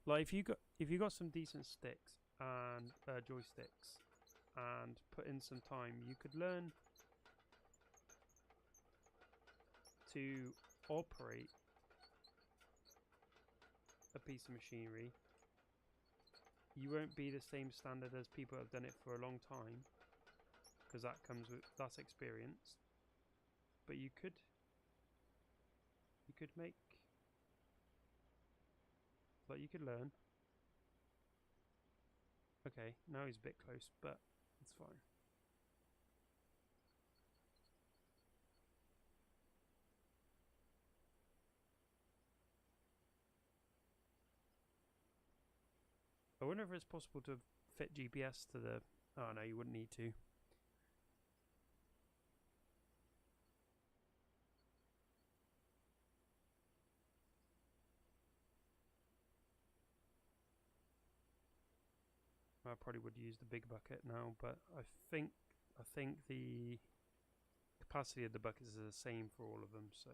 A: Like if you got some decent sticks and joysticks and put in some time, you could learn to operate a piece of machinery. You won't be the same standard as people who have done it for a long time, because that's experience. But you could make, like, you could learn. Okay, now he's a bit close, but it's fine. I wonder if it's possible to fit GPS to the... Oh no, you wouldn't need to. I probably would use the big bucket now, but I think the capacity of the buckets is the same for all of them, so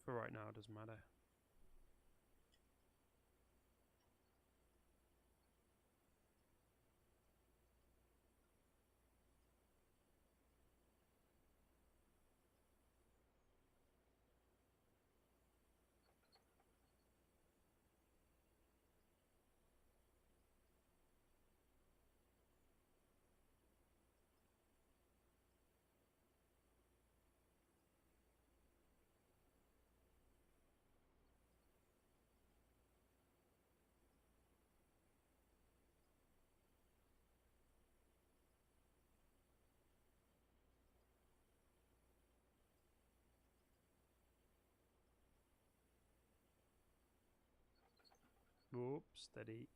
A: for right now it doesn't matter. Oops, steady.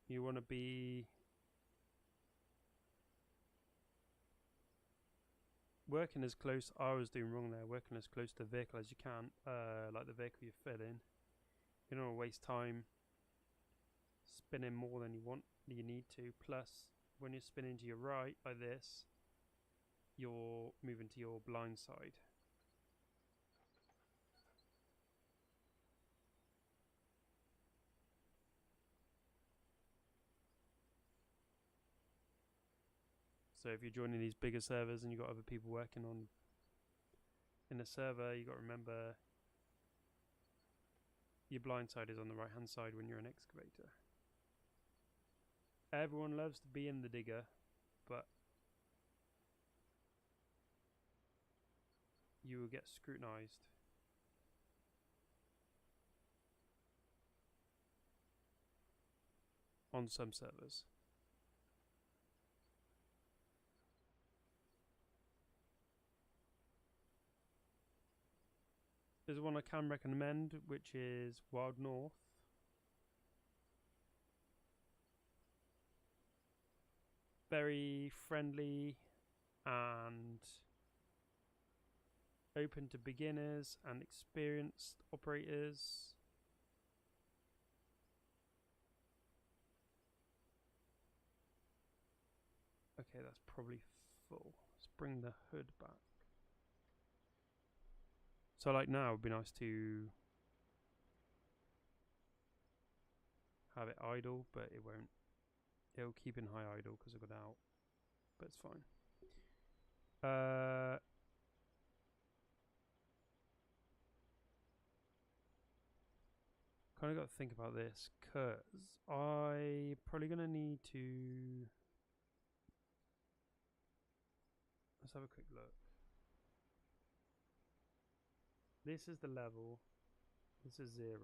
A: You want to be working as close. I was doing wrong there. Working as close to the vehicle as you can, like the vehicle you're filling. You don't want to waste time spinning more than you need to. Plus, when you're spinning to your right like this, you're moving to your blind side. So if you're joining these bigger servers and you've got other people working on in a server, you've got to remember your blind side is on the right hand side when you're an excavator. Everyone loves to be in the digger, but you will get scrutinized. On some servers. There's one I can recommend, which is Wild North. Very friendly and open to beginners and experienced operators. Okay, that's probably full. Let's bring the hood back. So like now, it'd be nice to have it idle, but it won't. It'll keep in high idle because I got out, but it's fine. Kind of got to think about this because I'm probably gonna need to. Let's have a quick look. This is the level. This is 0.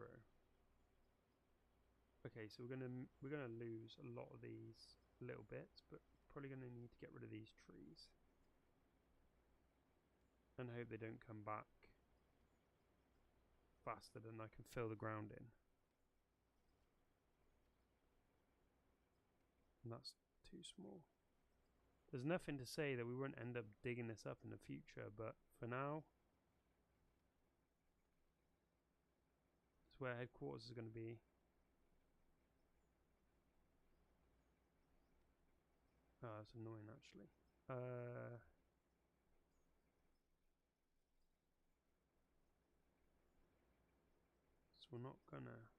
A: Okay, so we're gonna lose a lot of these little bits, but probably gonna need to get rid of these trees. And hope they don't come back faster than I can fill the ground in. And that's too small. There's nothing to say that we won't end up digging this up in the future, but for now, it's where headquarters is going to be. Oh, that's annoying actually. So we're not gonna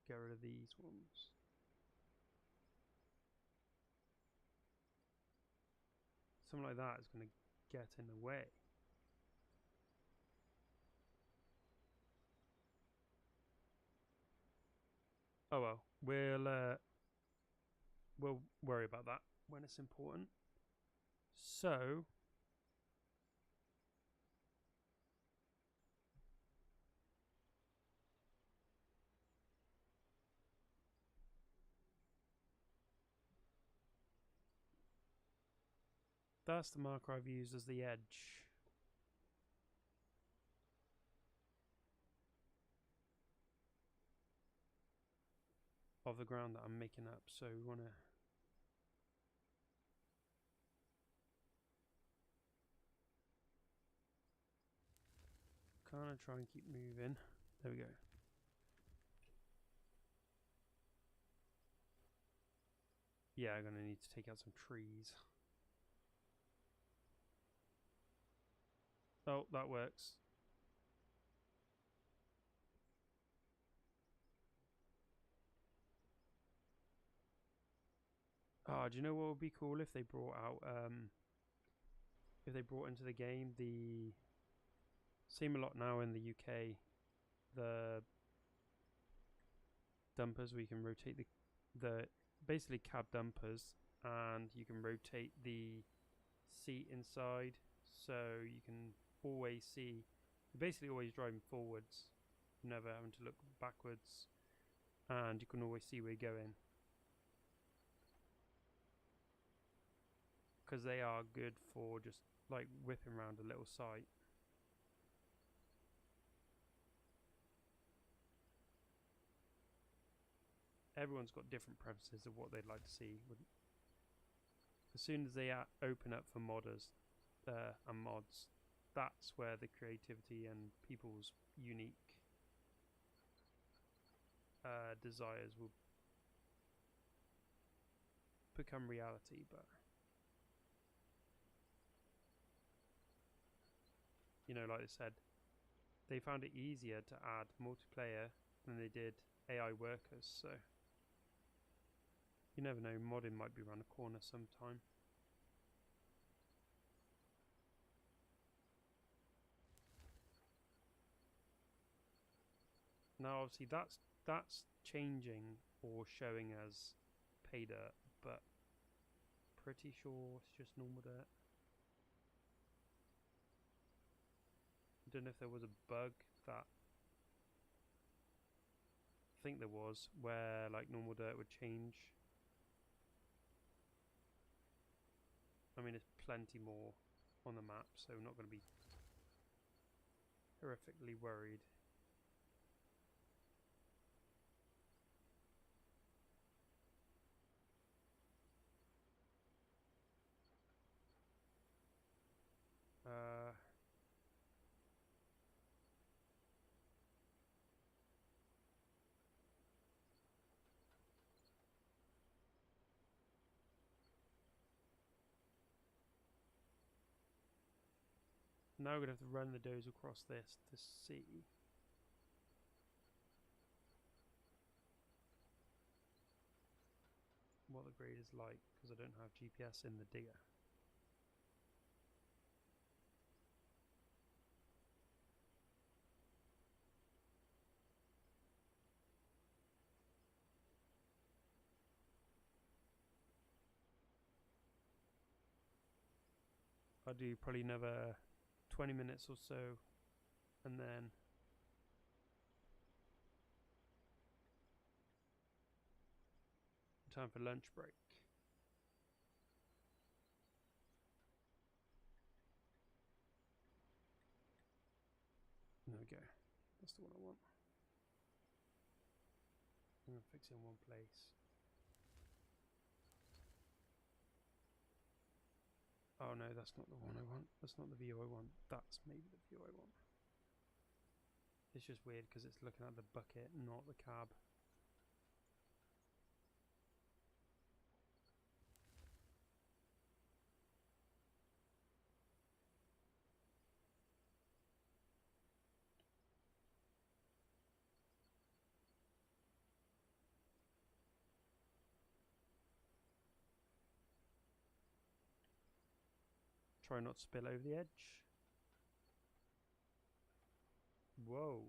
A: get rid of these ones. Something like that is gonna get in the way. Oh well, we'll worry about that when it's important. So that's the marker I've used as the edge. Of the ground that I'm making up, so we want to kind of try and keep moving. There we go. Yeah, I'm gonna need to take out some trees. Oh, that works. Oh, do you know what would be cool if they brought out if they brought into the game the seem a lot now in the UK, the dumpers where you can rotate the basically cab dumpers, and you can rotate the seat inside, so you can always see. You're basically always driving forwards, never having to look backwards, and you can always see where you're going. Because they are good for just like whipping around a little site. everyone's got different preferences of what they'd like to see. As soon as they open up for modders and mods, that's where the creativity and people's unique desires will become reality. But you know, like I said, they found it easier to add multiplayer than they did AI workers, so you never know, modding might be around the corner sometime. Now obviously that's changing or showing as pay dirt, but pretty sure it's just normal dirt. I don't know if there was a bug that, I think there was, where like normal dirt would change. I mean, there's plenty more on the map, so I'm not going to be horrifically worried. Now we're going to have to run the dozer across this to see what the grade is like, because I don't have GPS in the digger. I'll do probably another 20 minutes or so, and then time for lunch break. There we go. That's the one I want. I'm going to fix it in one place. Oh no, that's not the one I want. That's not the view I want. That's maybe the view I want. It's just weird because it's looking at the bucket, not the cab. Try not to spill over the edge. Whoa.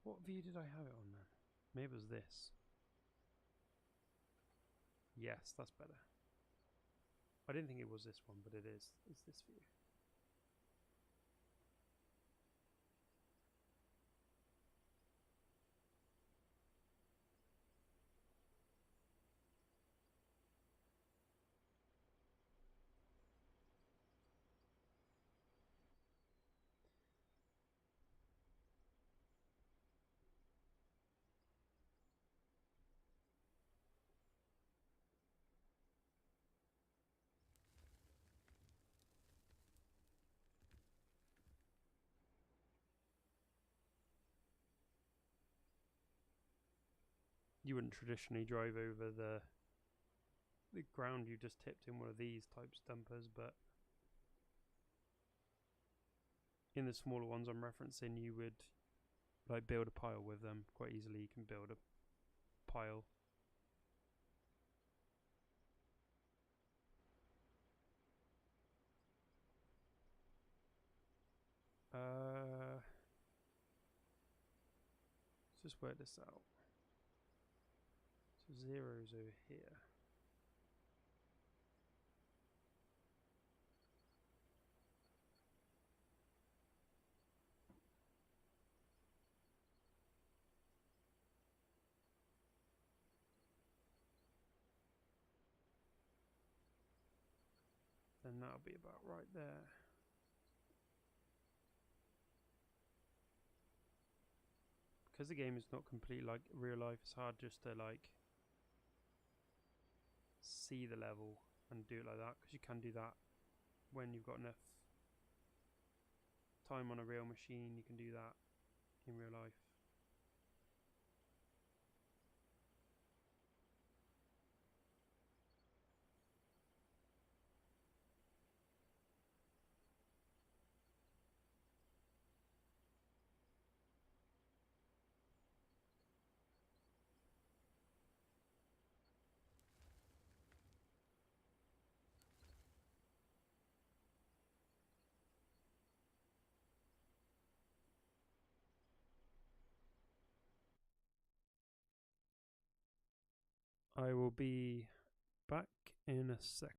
A: What view did I have it on then? Maybe it was this. Yes, that's better. I didn't think it was this one, but it is. It's this view. You wouldn't traditionally drive over the ground you just tipped in one of these types of dumpers, but in the smaller ones I'm referencing, you would like build a pile with them quite easily. You can build a pile. Let's just work this out. So 0's over here. Then that'll be about right there. because the game is not complete like real life, it's hard just to like see the level and do it like that, because you can do that when you've got enough time on a real machine. You can do that in real life. I will be back in a sec.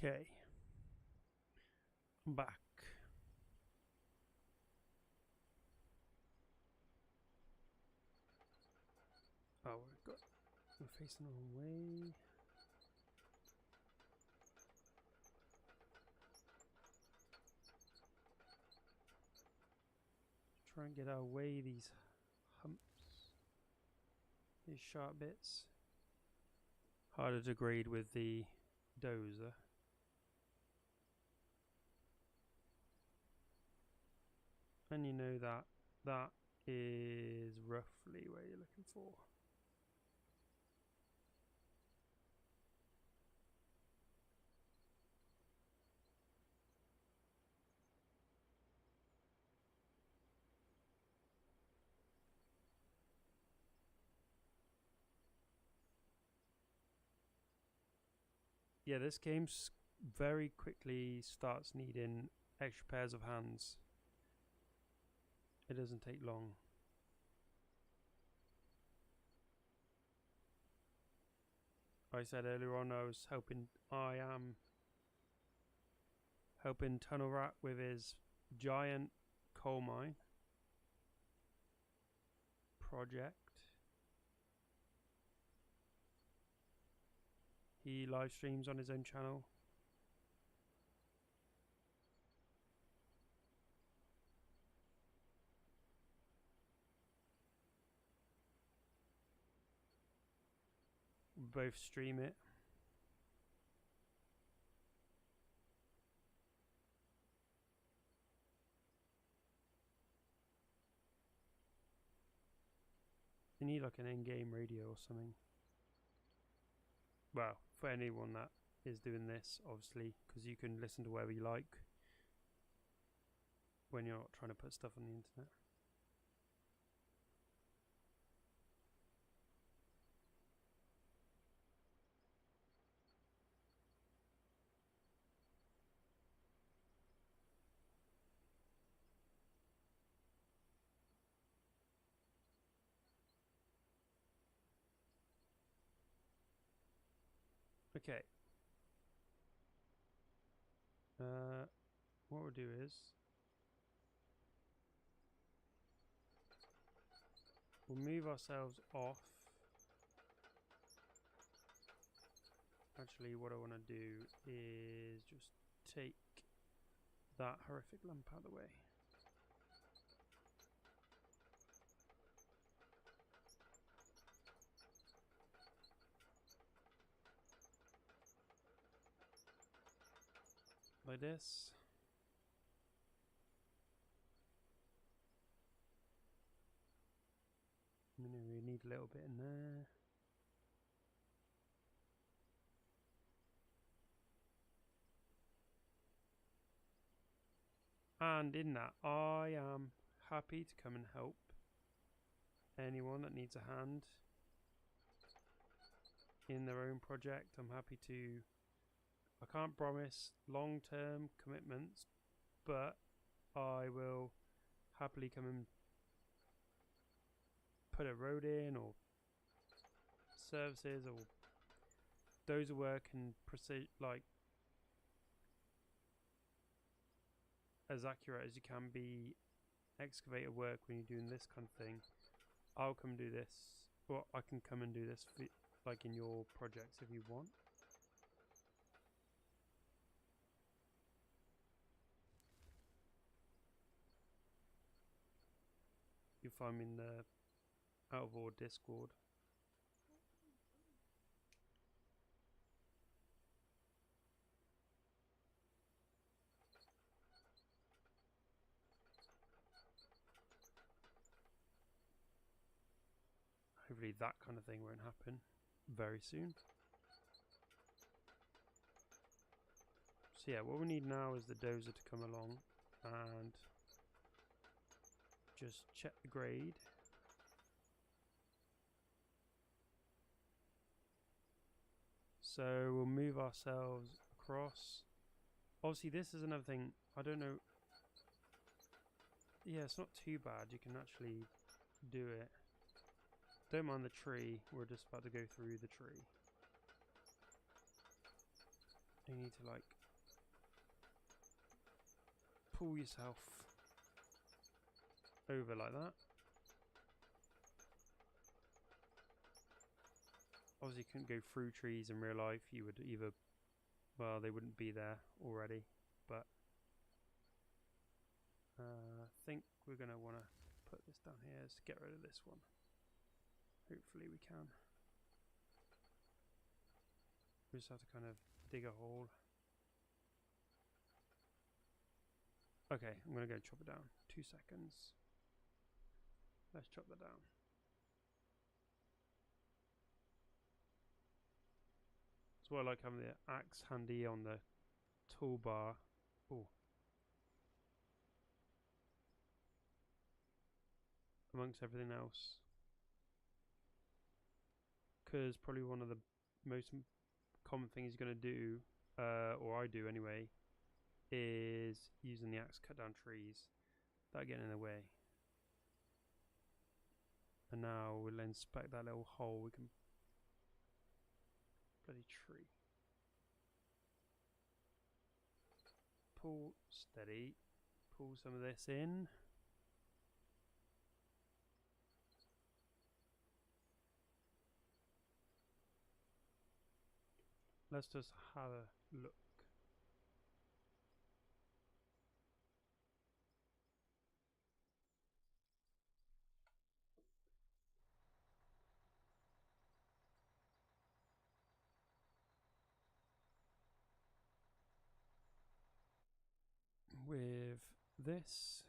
A: Okay, I'm back. Oh, we're facing the wrong way. Try and get out of the way these humps, these sharp bits. Harder to grade with the dozer. And you know that that is roughly where you're looking for. Yeah, this game very quickly starts needing extra pairs of hands. It doesn't take long. I said earlier on I am helping Tunnel Rat with his giant coal mine project. He live streams on his own channel. We both stream it. You need like an in-game radio or something. Well, for anyone that is doing this, obviously, because you can listen to wherever you like. when you're not trying to put stuff on the internet. Okay. What we'll do is we'll move ourselves off. Actually, what I want to do is just take that horrific lump out of the way. Like this. And then we need a little bit in there. And in that, I am happy to come and help anyone that needs a hand in their own project. I'm happy to. I can't promise long-term commitments, but I will happily come and put a road in, or services, or those work and like as accurate as you can be. Excavator work when you're doing this kind of thing, I'll come do this, or I can come and do this for, like in your projects if you want. You'll find me in the Out of Order Discord. Hopefully that kind of thing won't happen very soon. So yeah, what we need now is the dozer to come along and just check the grade. So we'll move ourselves across. Obviously this is another thing, I don't know. Yeah, it's not too bad, you can actually do it. Don't mind the tree, we're just about to go through the tree. You need to like pull yourself over like that. Obviously you couldn't go through trees in real life, you would either, well, they wouldn't be there already, but I think we're going to want to put this down here to get rid of this one. Hopefully we can. We just have to kind of dig a hole. Okay, I'm going to go chop it down. 2 seconds. Let's chop that down. That's why I like having the axe handy on the toolbar. Oh. Amongst everything else. Because probably one of the most common things you're going to do, or I do anyway, is using the axe to cut down trees that get in the way. And now we'll inspect that little hole. We can bloody tree. Pull steady. Pull some of this in. Let's just have a look. With this,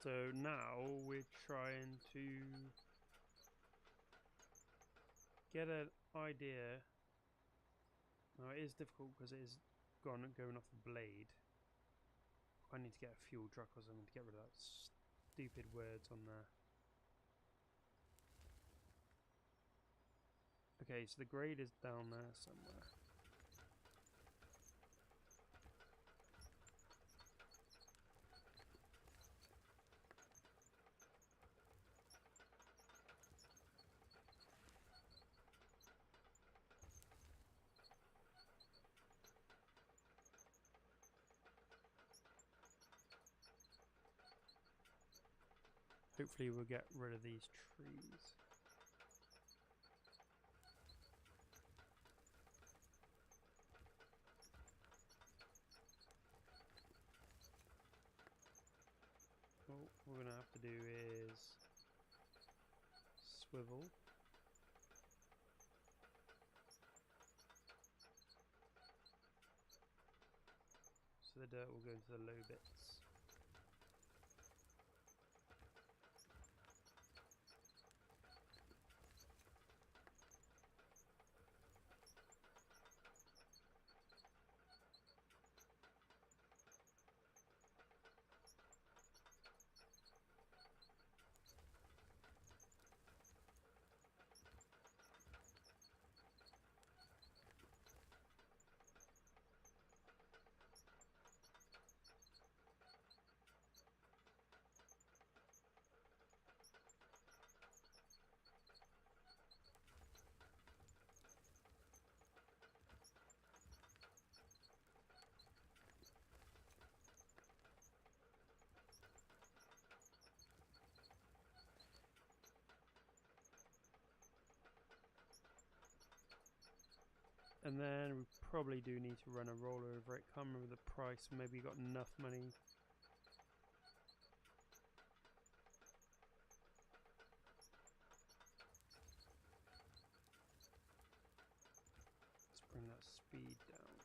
A: So now we're trying to get an idea. Now it is difficult because it is going off a blade. I need to get a fuel truck or something to get rid of that stupid words on there. Okay, so the grade is down there somewhere. Hopefully we'll get rid of these trees. What we're going to have to do is swivel. So the dirt will go into the low bits. And then we probably do need to run a roller over it. Can't remember the price. Maybe got enough money. Let's bring that speed down.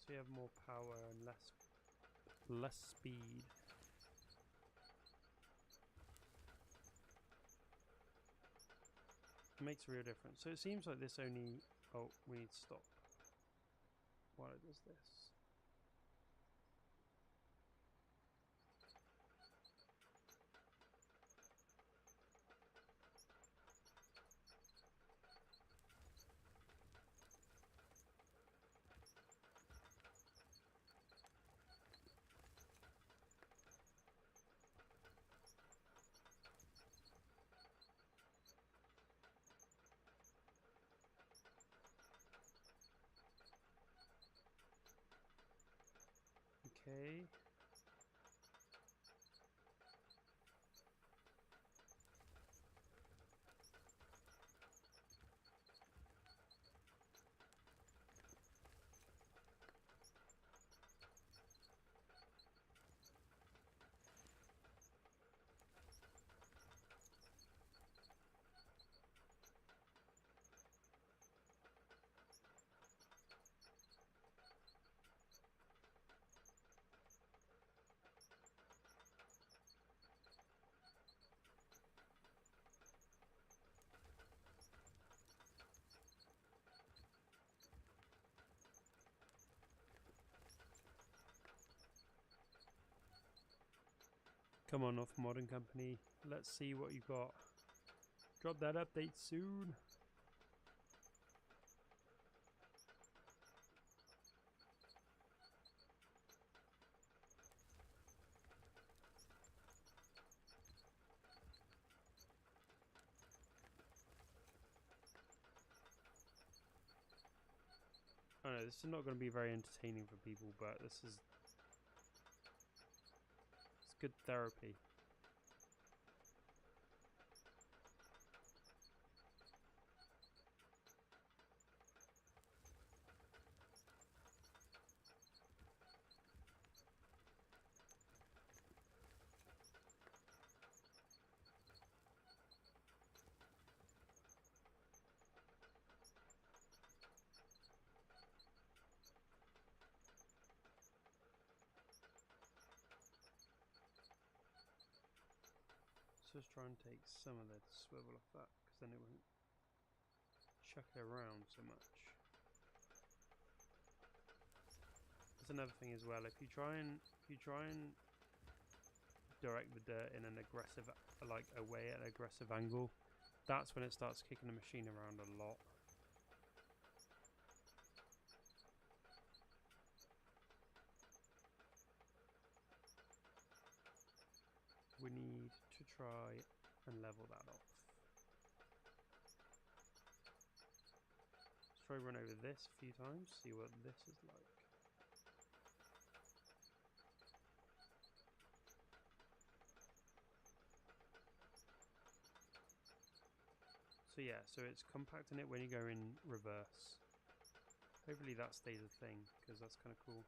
A: So you have more power and less speed. It makes a real difference. So it seems like this only... Oh, we need to stop while it does this. Okay. Come on off, Modern Company. Let's see what you got. Drop that update soon. I know this is not going to be very entertaining for people, but it's good therapy. just try and take some of the swivel off that, because then it won't chuck it around so much. That's another thing as well. If you try and direct the dirt in an aggressive, like away at an aggressive angle, that's when it starts kicking the machine around a lot. We need to try and level that off. Let's try run over this a few times, see what this is like. So yeah, so it's compacting it when you go in reverse. Hopefully that stays a thing, because that's kind of cool.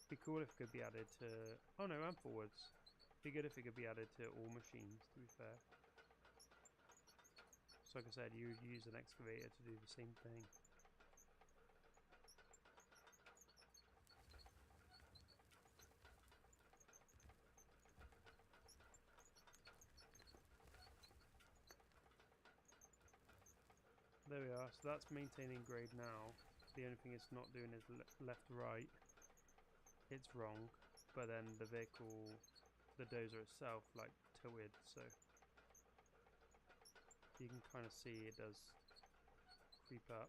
A: Be cool if it could be added to... Oh no, and forwards. Be good if it could be added to all machines, to be fair. So like I said, you would use an excavator to do the same thing. There we are, so that's maintaining grade now. The only thing it's not doing is left to right. It's wrong, but then the vehicle, the dozer itself, like tilted, so you can kind of see it does creep up.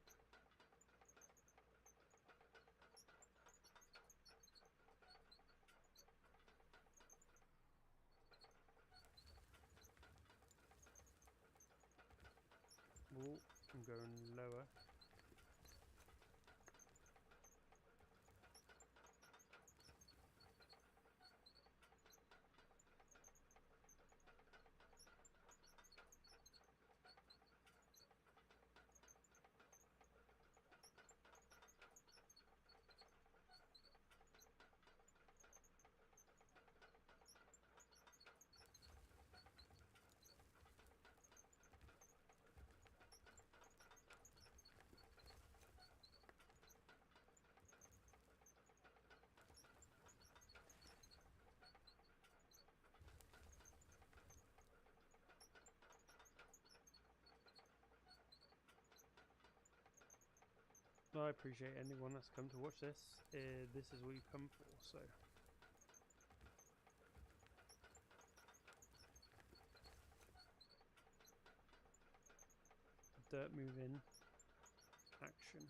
A: Oh, I'm going lower. I appreciate anyone that's come to watch this. This is what you've come for, so. Dirt moving action.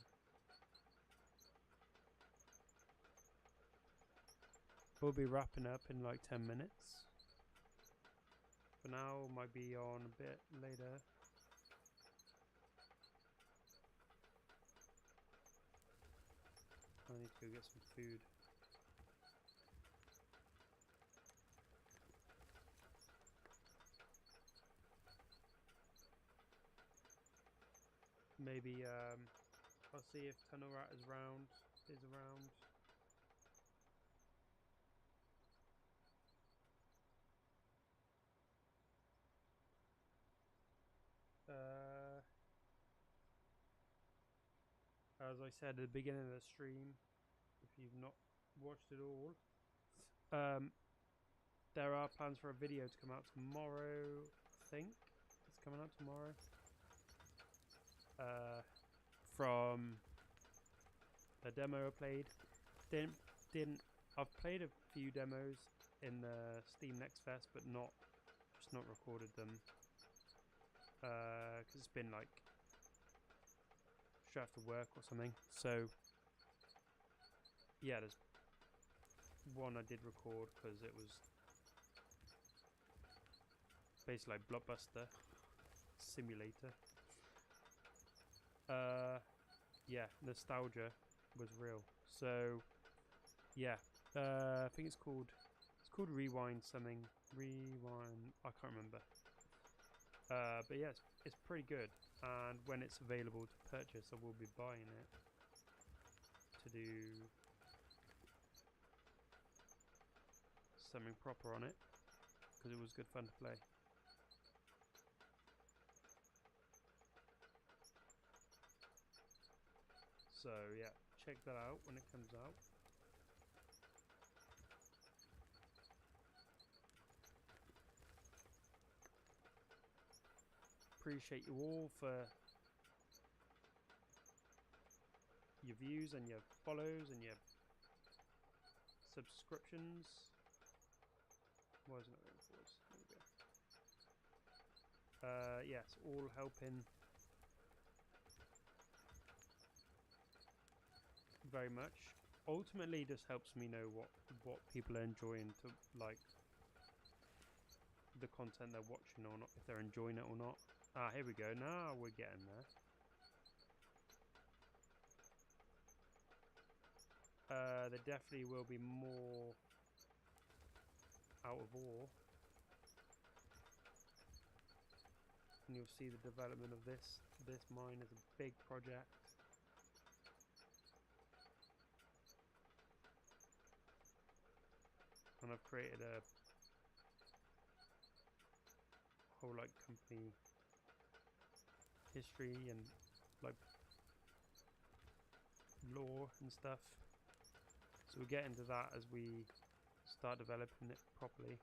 A: We'll be wrapping up in like 10 minutes. For now, might be on a bit later. I need to go get some food. Maybe I'll see if Tunnel Rat is around. As I said at the beginning of the stream, if you've not watched it all, there are plans for a video to come out tomorrow. I think it's coming out tomorrow. From a demo I played. I've played a few demos in the Steam Next Fest, but just not recorded them. Because it's been like straight after work or something. So yeah, there's one I did record because it was basically like Blockbuster Simulator. Yeah, nostalgia was real. So yeah, I think it's called Rewind something. Rewind, I can't remember. But yeah, it's pretty good, and when it's available to purchase, I will be buying it to do something proper on it, because it was good fun to play. So yeah, check that out when it comes out. Appreciate you all for your views and your follows and your subscriptions. Why isn't it going forwards? There we go. Yes, all helping very much. Ultimately, this helps me know what people are enjoying, to like the content they're watching or not, if they're enjoying it or not. Ah, here we go. Now we're getting there. There definitely will be more out of ore, and you'll see the development of this. This mine is a big project. And I've created a whole like company history and like lore and stuff. So we'll get into that as we start developing it properly.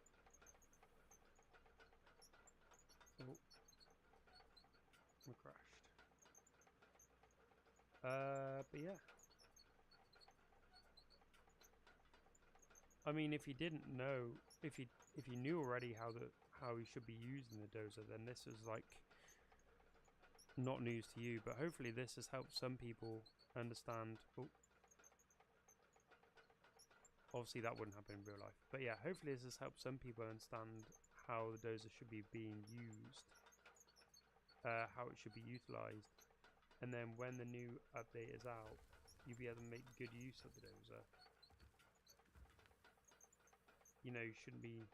A: Oh, we crashed. But yeah. I mean, if you didn't know, if you knew already how you should be using the dozer, then this is like not news to you. But hopefully, this has helped some people understand. Oh, obviously, that wouldn't happen in real life. But yeah, hopefully, this has helped some people understand how the dozer should be being used, how it should be utilized, and then when the new update is out, you'll be able to make good use of the dozer. You know, you shouldn't be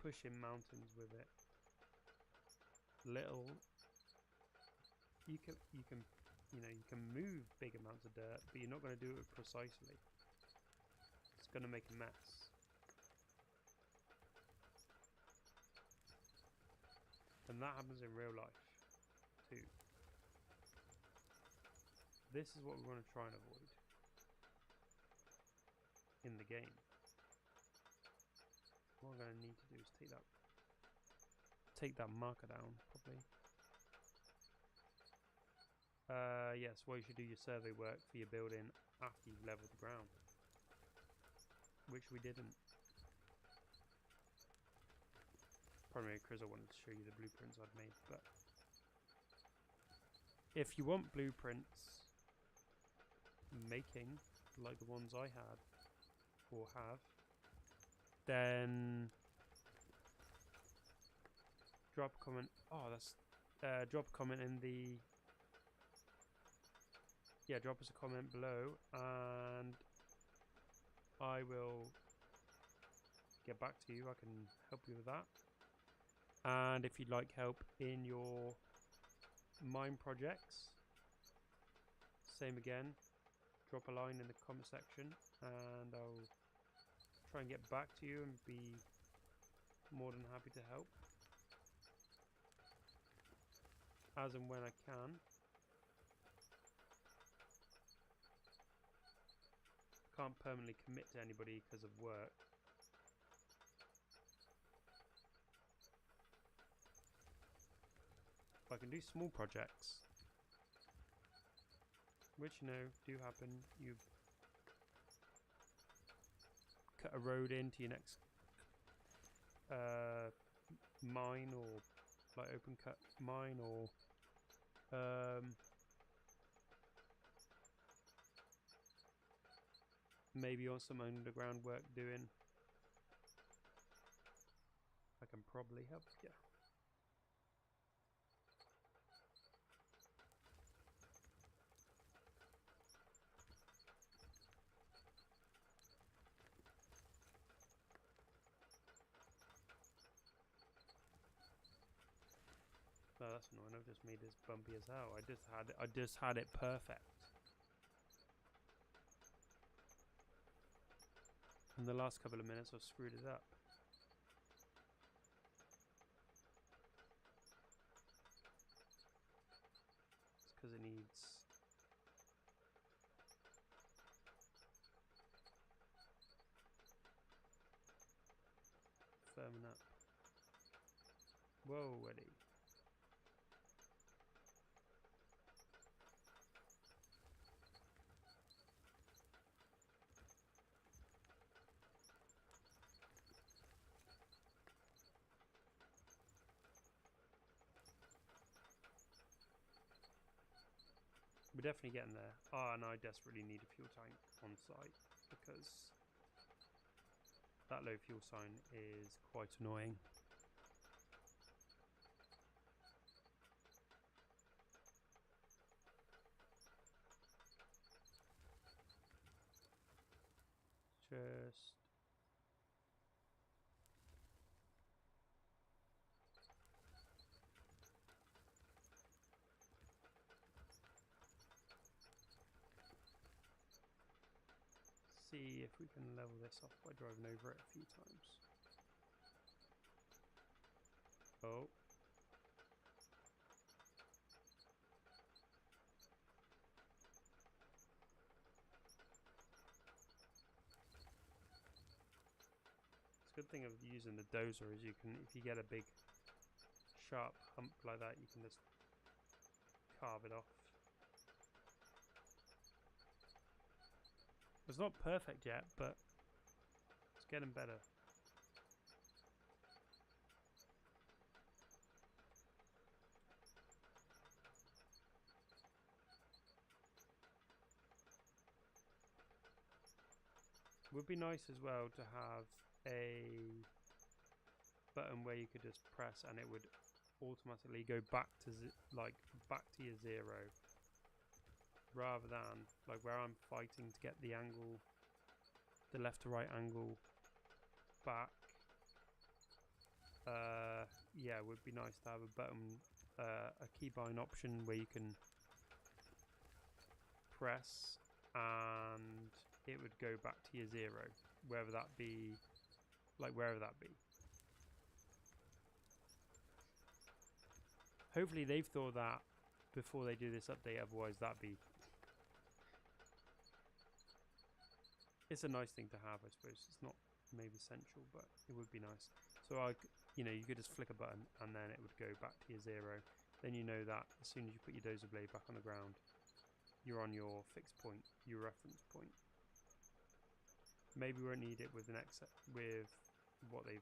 A: pushing mountains with it. You can you can move big amounts of dirt, but you're not going to do it precisely. It's going to make a mess. And that happens in real life too. This is what we want to try and avoid in the game. What I'm going to need to do is take that marker down properly. Yes, well, you should do your survey work for your building after you've leveled the ground, which we didn't. Primarily because I wanted to show you the blueprints I'd made, but if you want blueprints making like the ones I had or have, then drop a comment. Oh, that's drop a comment in the drop us a comment below, and I will get back to you. I can help you with that. And if you'd like help in your mine projects, same again, drop a line in the comment section and I'll try and get back to you and be more than happy to help as and when I can. Can't permanently commit to anybody because of work. But I can do small projects, which do happen. You cut a road into your next mine, or like open cut mine, or maybe on some underground work doing. I can probably help you. No, that's annoying. I've just made this bumpy as hell. I just had it perfect. In the last couple of minutes, I've screwed it up. coming up. Whoa, Eddie. We're definitely getting there. Ah, and I desperately need a fuel tank on site because that low fuel sign is quite annoying. Just see if we can level this off by driving over it a few times. Oh. It's a good thing of using the dozer is you can, if you get a big sharp hump like that, you can just carve it off. It's not perfect yet, but it's getting better. Would be nice as well to have a button where you could just press and it would automatically go back to back to your zero, rather than like where I'm fighting to get the angle, the left to right angle back. Yeah, it would be nice to have a button, a keybind option where you can press and it would go back to your zero, wherever that be, like wherever that be. Hopefully they've thought that before they do this update, otherwise that'd be... It's a nice thing to have, I suppose. It's not maybe essential, but it would be nice. So you could just flick a button and then it would go back to your zero. Then you know that as soon as you put your dozer blade back on the ground, you're on your fixed point, your reference point. Maybe we won't need it with the next, with what they've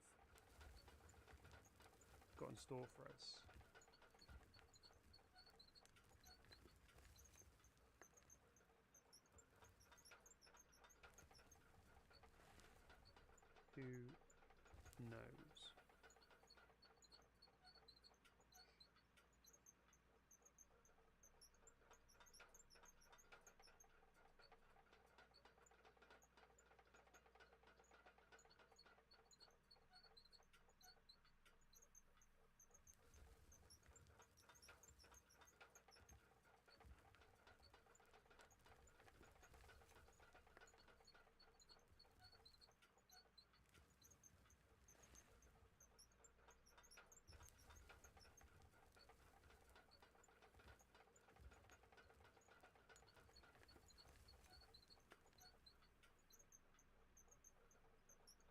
A: got in store for us. Who knows?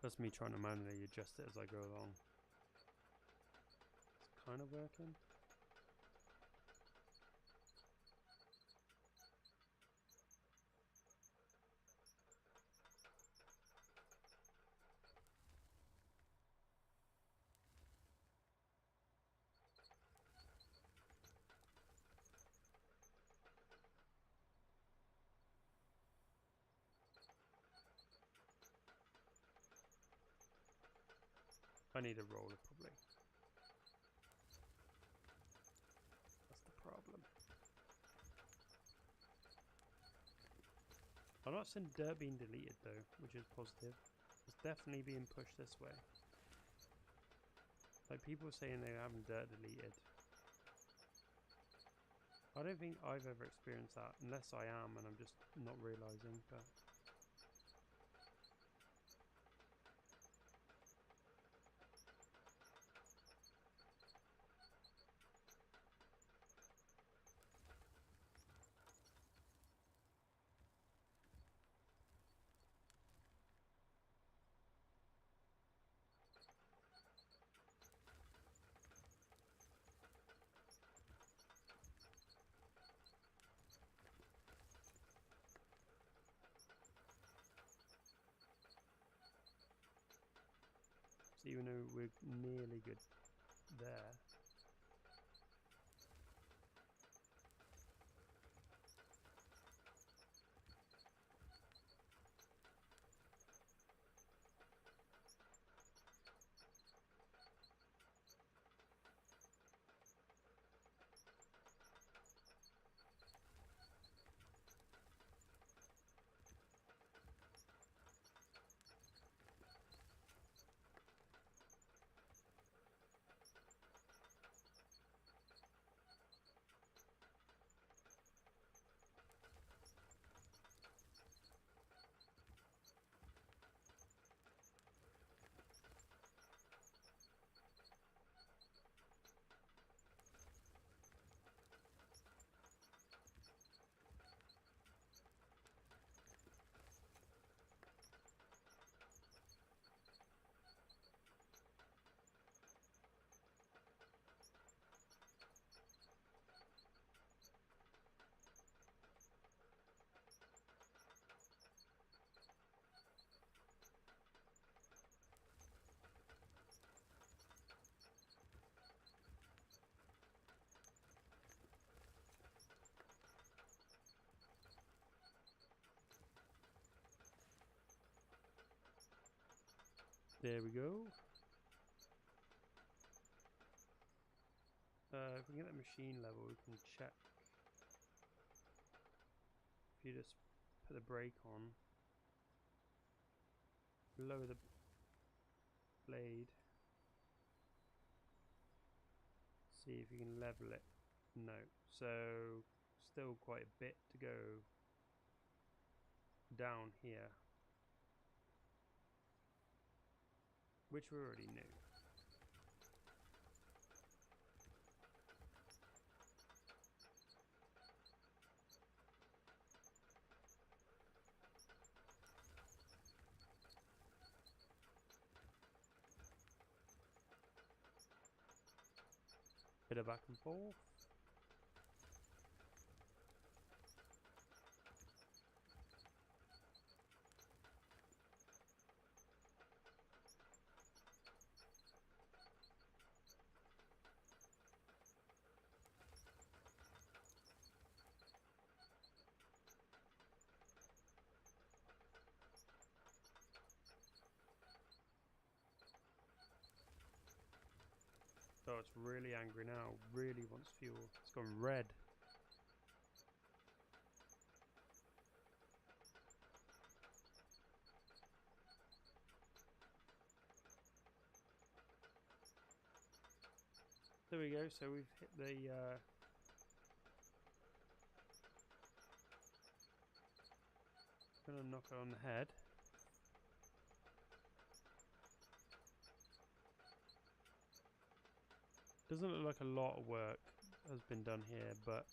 A: That's me trying to manually adjust it as I go along. It's kind of working. I need a roller probably. That's the problem. I'm not seeing dirt being deleted though, which is positive. It's definitely being pushed this way. Like people saying they're having dirt deleted. I don't think I've ever experienced that, unless I am and I'm just not realising, but... So even though we're nearly good there. There we go. If we get the machine level, we can check. If you just put the brake on, lower the blade, see if you can level it. No, so still quite a bit to go down here, which we already knew. Bit of back and forth. Oh, it's really angry now. Really wants fuel. It's gone red. There we go. So we've hit the gonna knock it on the head. Doesn't look like a lot of work has been done here, but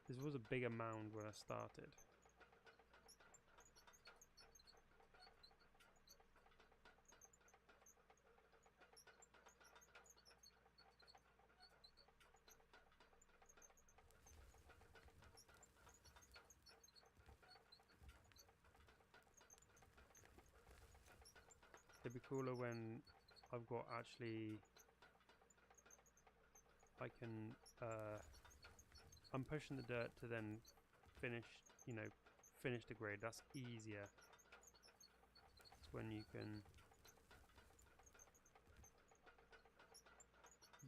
A: this was a bigger mound when I started. It'd be cooler when I've got actually, I can, I'm pushing the dirt to then finish, finish the grade. That's easier. It's when you can,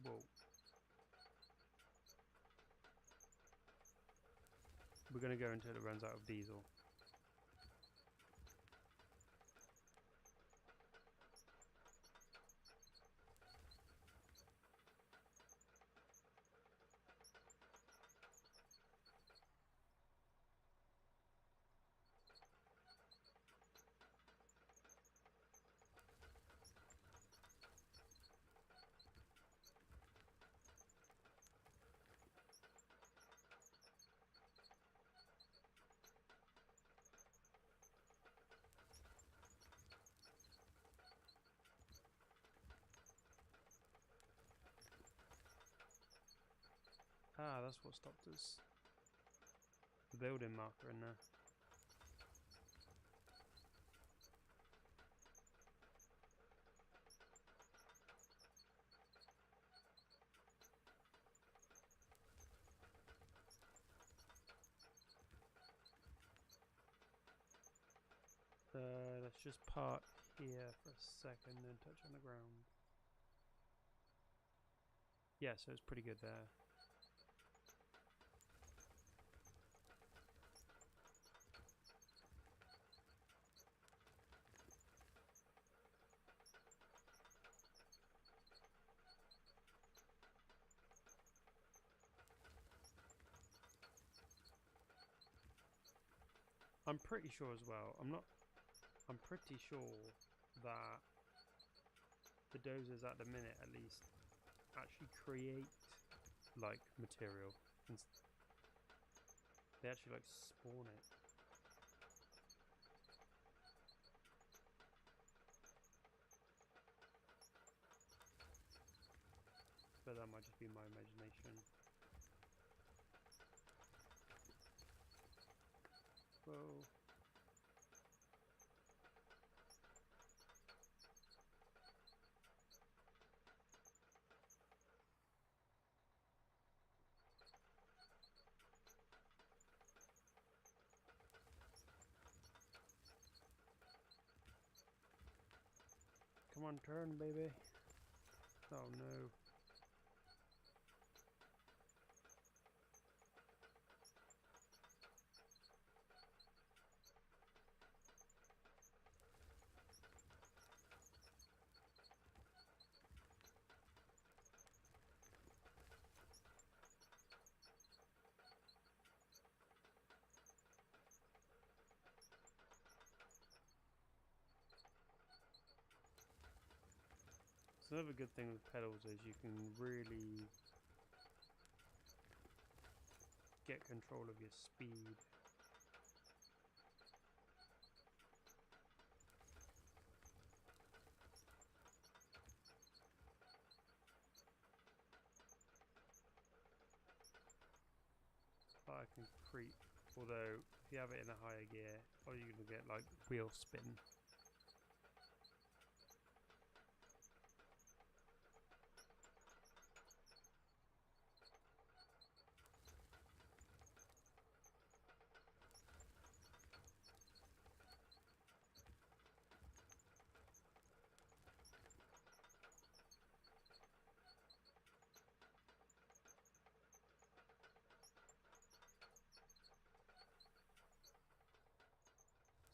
A: whoa. We're going to go until it runs out of diesel. Ah, that's what stopped us. The building marker in there. Let's just park here for a second and touch on the ground. Yeah, so it's pretty good there. I'm pretty sure as well, I'm pretty sure that the dozers at the minute at least actually create like material and they actually like spawn it. But that might just be my imagination. Whoa. Come on, turn, baby. Oh no. So another good thing with pedals is you can really get control of your speed. I can creep, although if you have it in a higher gear, or you're going to get like wheel spin.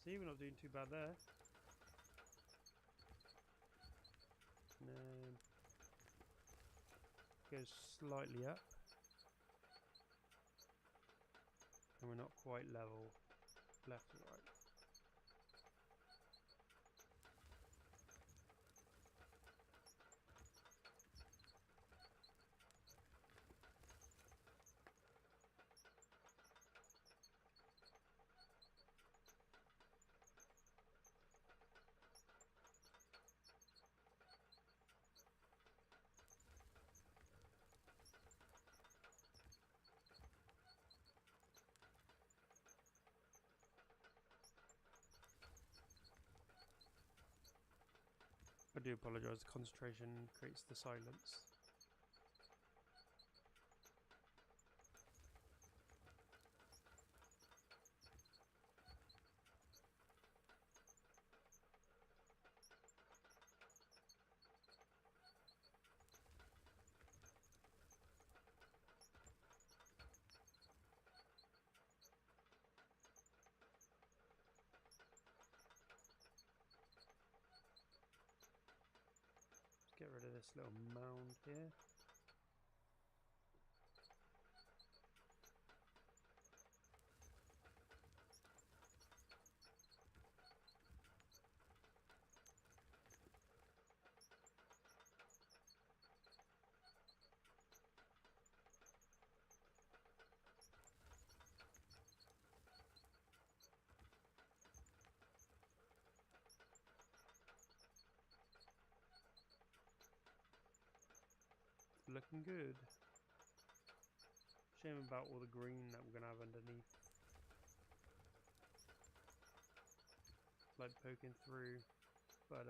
A: See, we're not doing too bad there. And then goes slightly up. And we're not quite level left to right. I do apologise, concentration creates the silence. Get rid of this little mound here. Looking good. Shame about all the green that we're gonna have underneath. Like poking through. But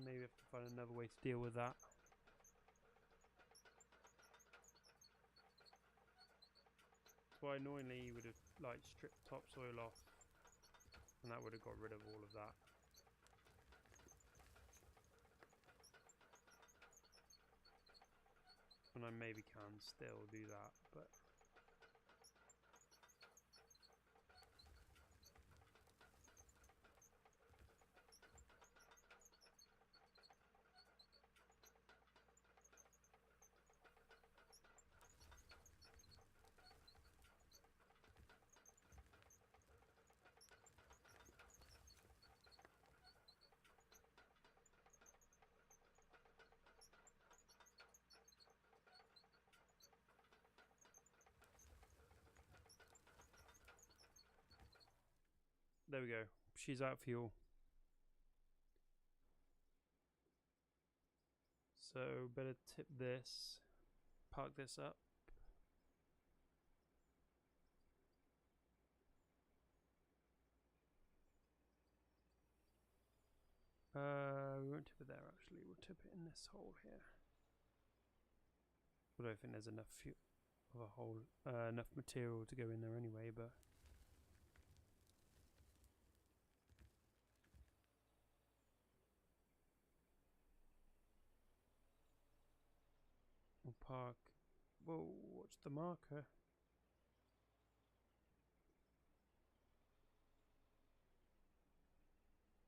A: maybe have to find another way to deal with that. why annoyingly you would have like stripped topsoil off, and that would have got rid of all of that. And I maybe can still do that, but there we go. She's out of fuel. So better tip this, park this up. We won't tip it there actually, we'll tip it in this hole here. I don't think there's enough of a hole, enough material to go in there anyway, but we'll park. Whoa, what's the marker?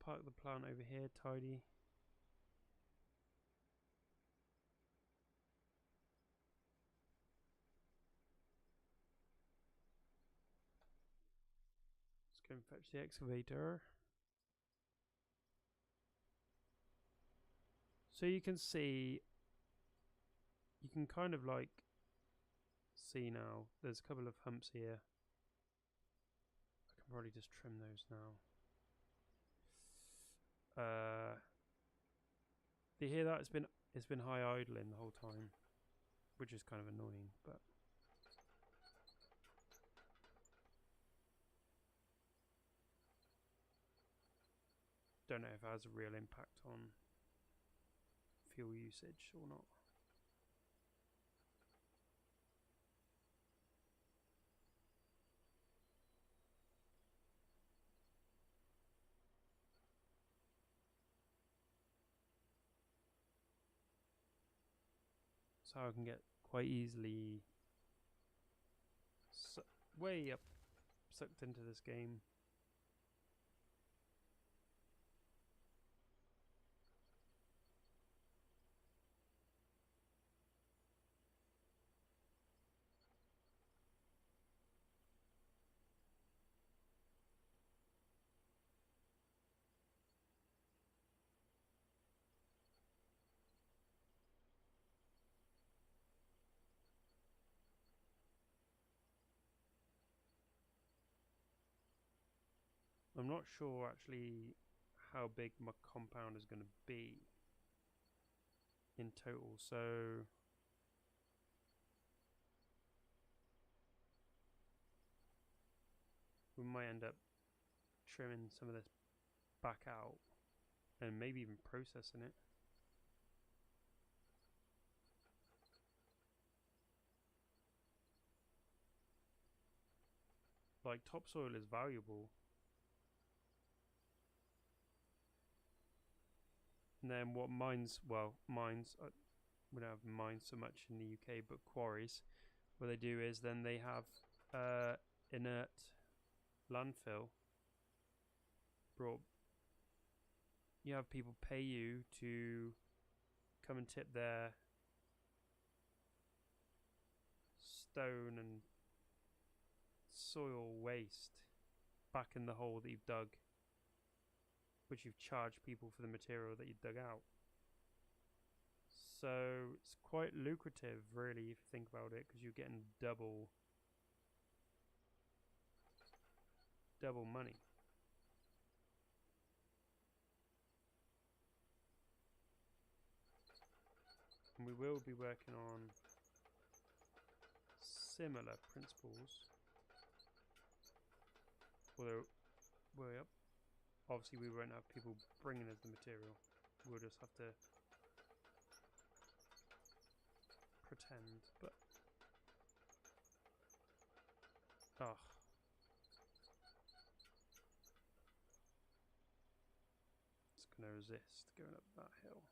A: Park the plant over here, tidy. Let's go and fetch the excavator. So you can see, you can kind of like see now, there's a couple of humps here. I can probably just trim those now. Do you hear that? It's been high idling the whole time, which is kind of annoying, but don't know if it has a real impact on fuel usage or not. So I can get quite easily way up sucked into this game. I'm not sure actually how big my compound is going to be in total, so we might end up trimming some of this back out and maybe even processing it. Like, topsoil is valuable. And then what mines, well, mines, we don't have mines so much in the UK, but quarries, what they do is then they have inert landfill brought. You have people pay you to come and tip their stone and soil waste back in the hole that you've dug, which you've charged people for the material that you dug out. So it's quite lucrative, really, if you think about it, because you're getting double money. And we will be working on similar principles. Although, well, obviously we won't have people bringing us the material. We'll just have to pretend, but Ugh. It's going to resist going up that hill.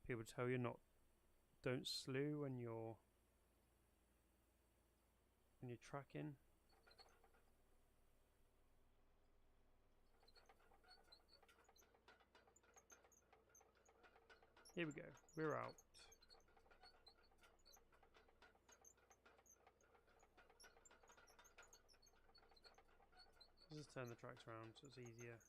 A: People tell you don't slew when you're tracking. Here we go. We're out. Let's just turn the tracks around so it's easier.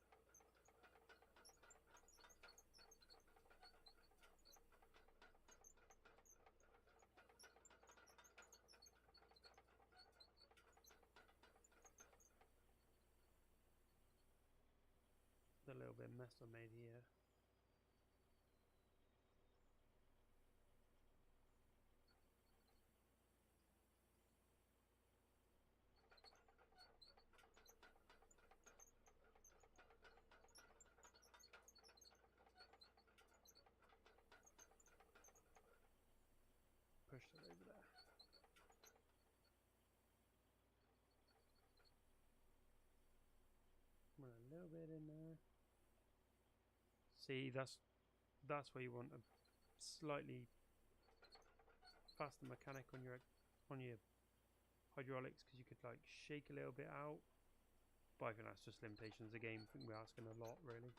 A: A little bit of mess I made here. Push that over there. Run a little bit in there. See, that's where you want a slightly faster mechanic on your hydraulics, because you could like shake a little bit out. But I think that's just limitations of the game. I think we're asking a lot, really.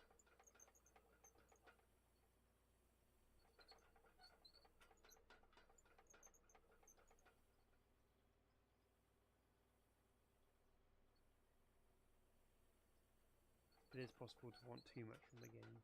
A: It is possible to want too much from the game.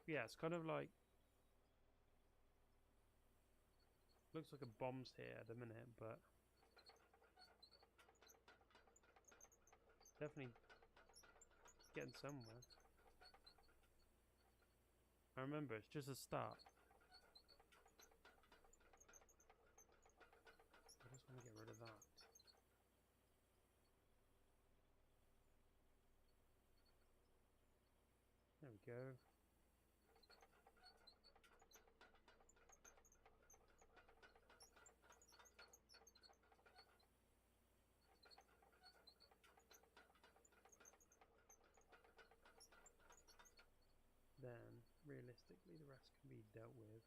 A: Yeah, it's kind of like, looks like a bomb's here at the minute, but it's definitely getting somewhere. I remember, it's just a start. I just want to get rid of that. There we go. Then, realistically, the rest can be dealt with.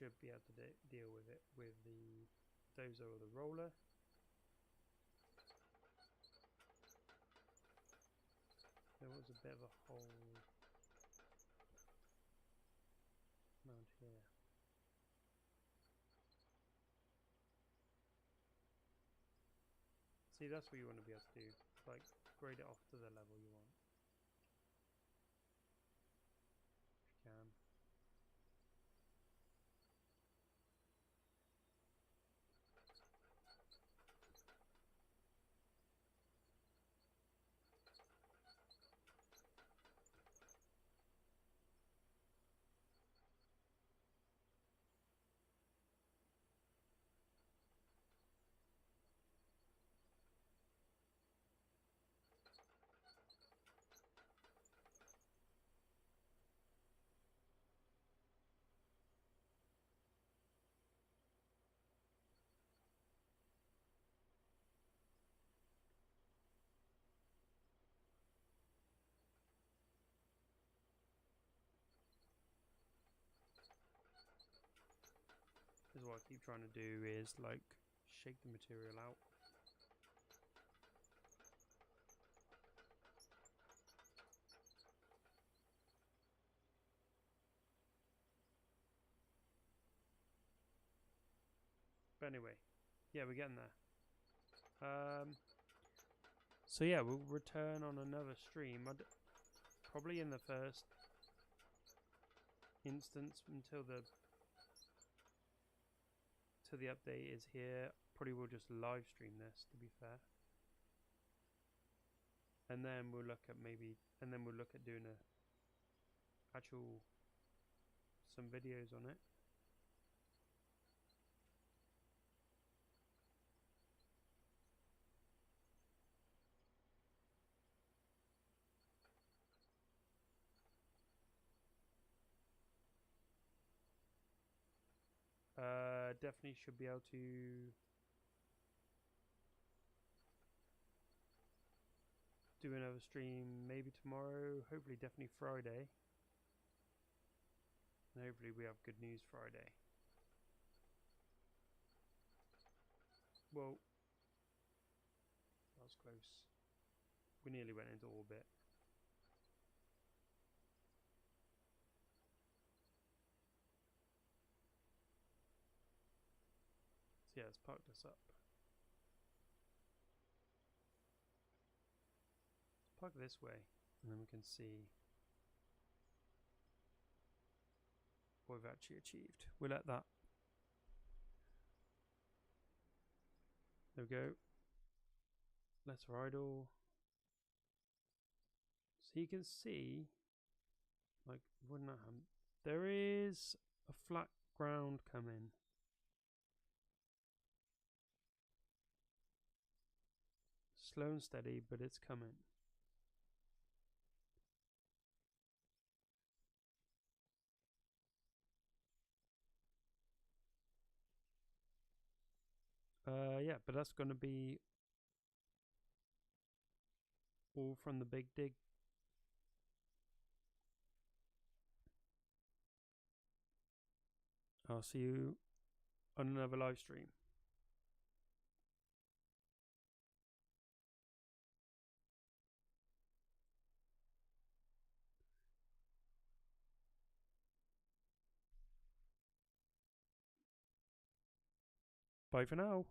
A: Should be able to deal with it with the dozer or the roller. There was a bit of a hole around here. See, that's what you want to be able to do. Like, grade it off to the level you want. If you can. what I keep trying to do is like shake the material out. But anyway, yeah, we're getting there. So yeah, we'll return on another stream. Probably in the first instance until the update is here. Probably we'll just live stream this, to be fair. And then we'll look at doing a actual some videos on it. Definitely should be able to do another stream maybe tomorrow, hopefully definitely Friday. And hopefully we have good news Friday. Well, that was close. We nearly went into orbit. So yeah, let's park this up. Let's park this way, and then we can see what we've actually achieved. We'll let that. There we go. Let's idle. So you can see, like, wouldn't that happen? There is a flat ground coming. Slow and steady, but it's coming. Yeah, but that's going to be all from the big dig. I'll see you on another live stream. Bye for now.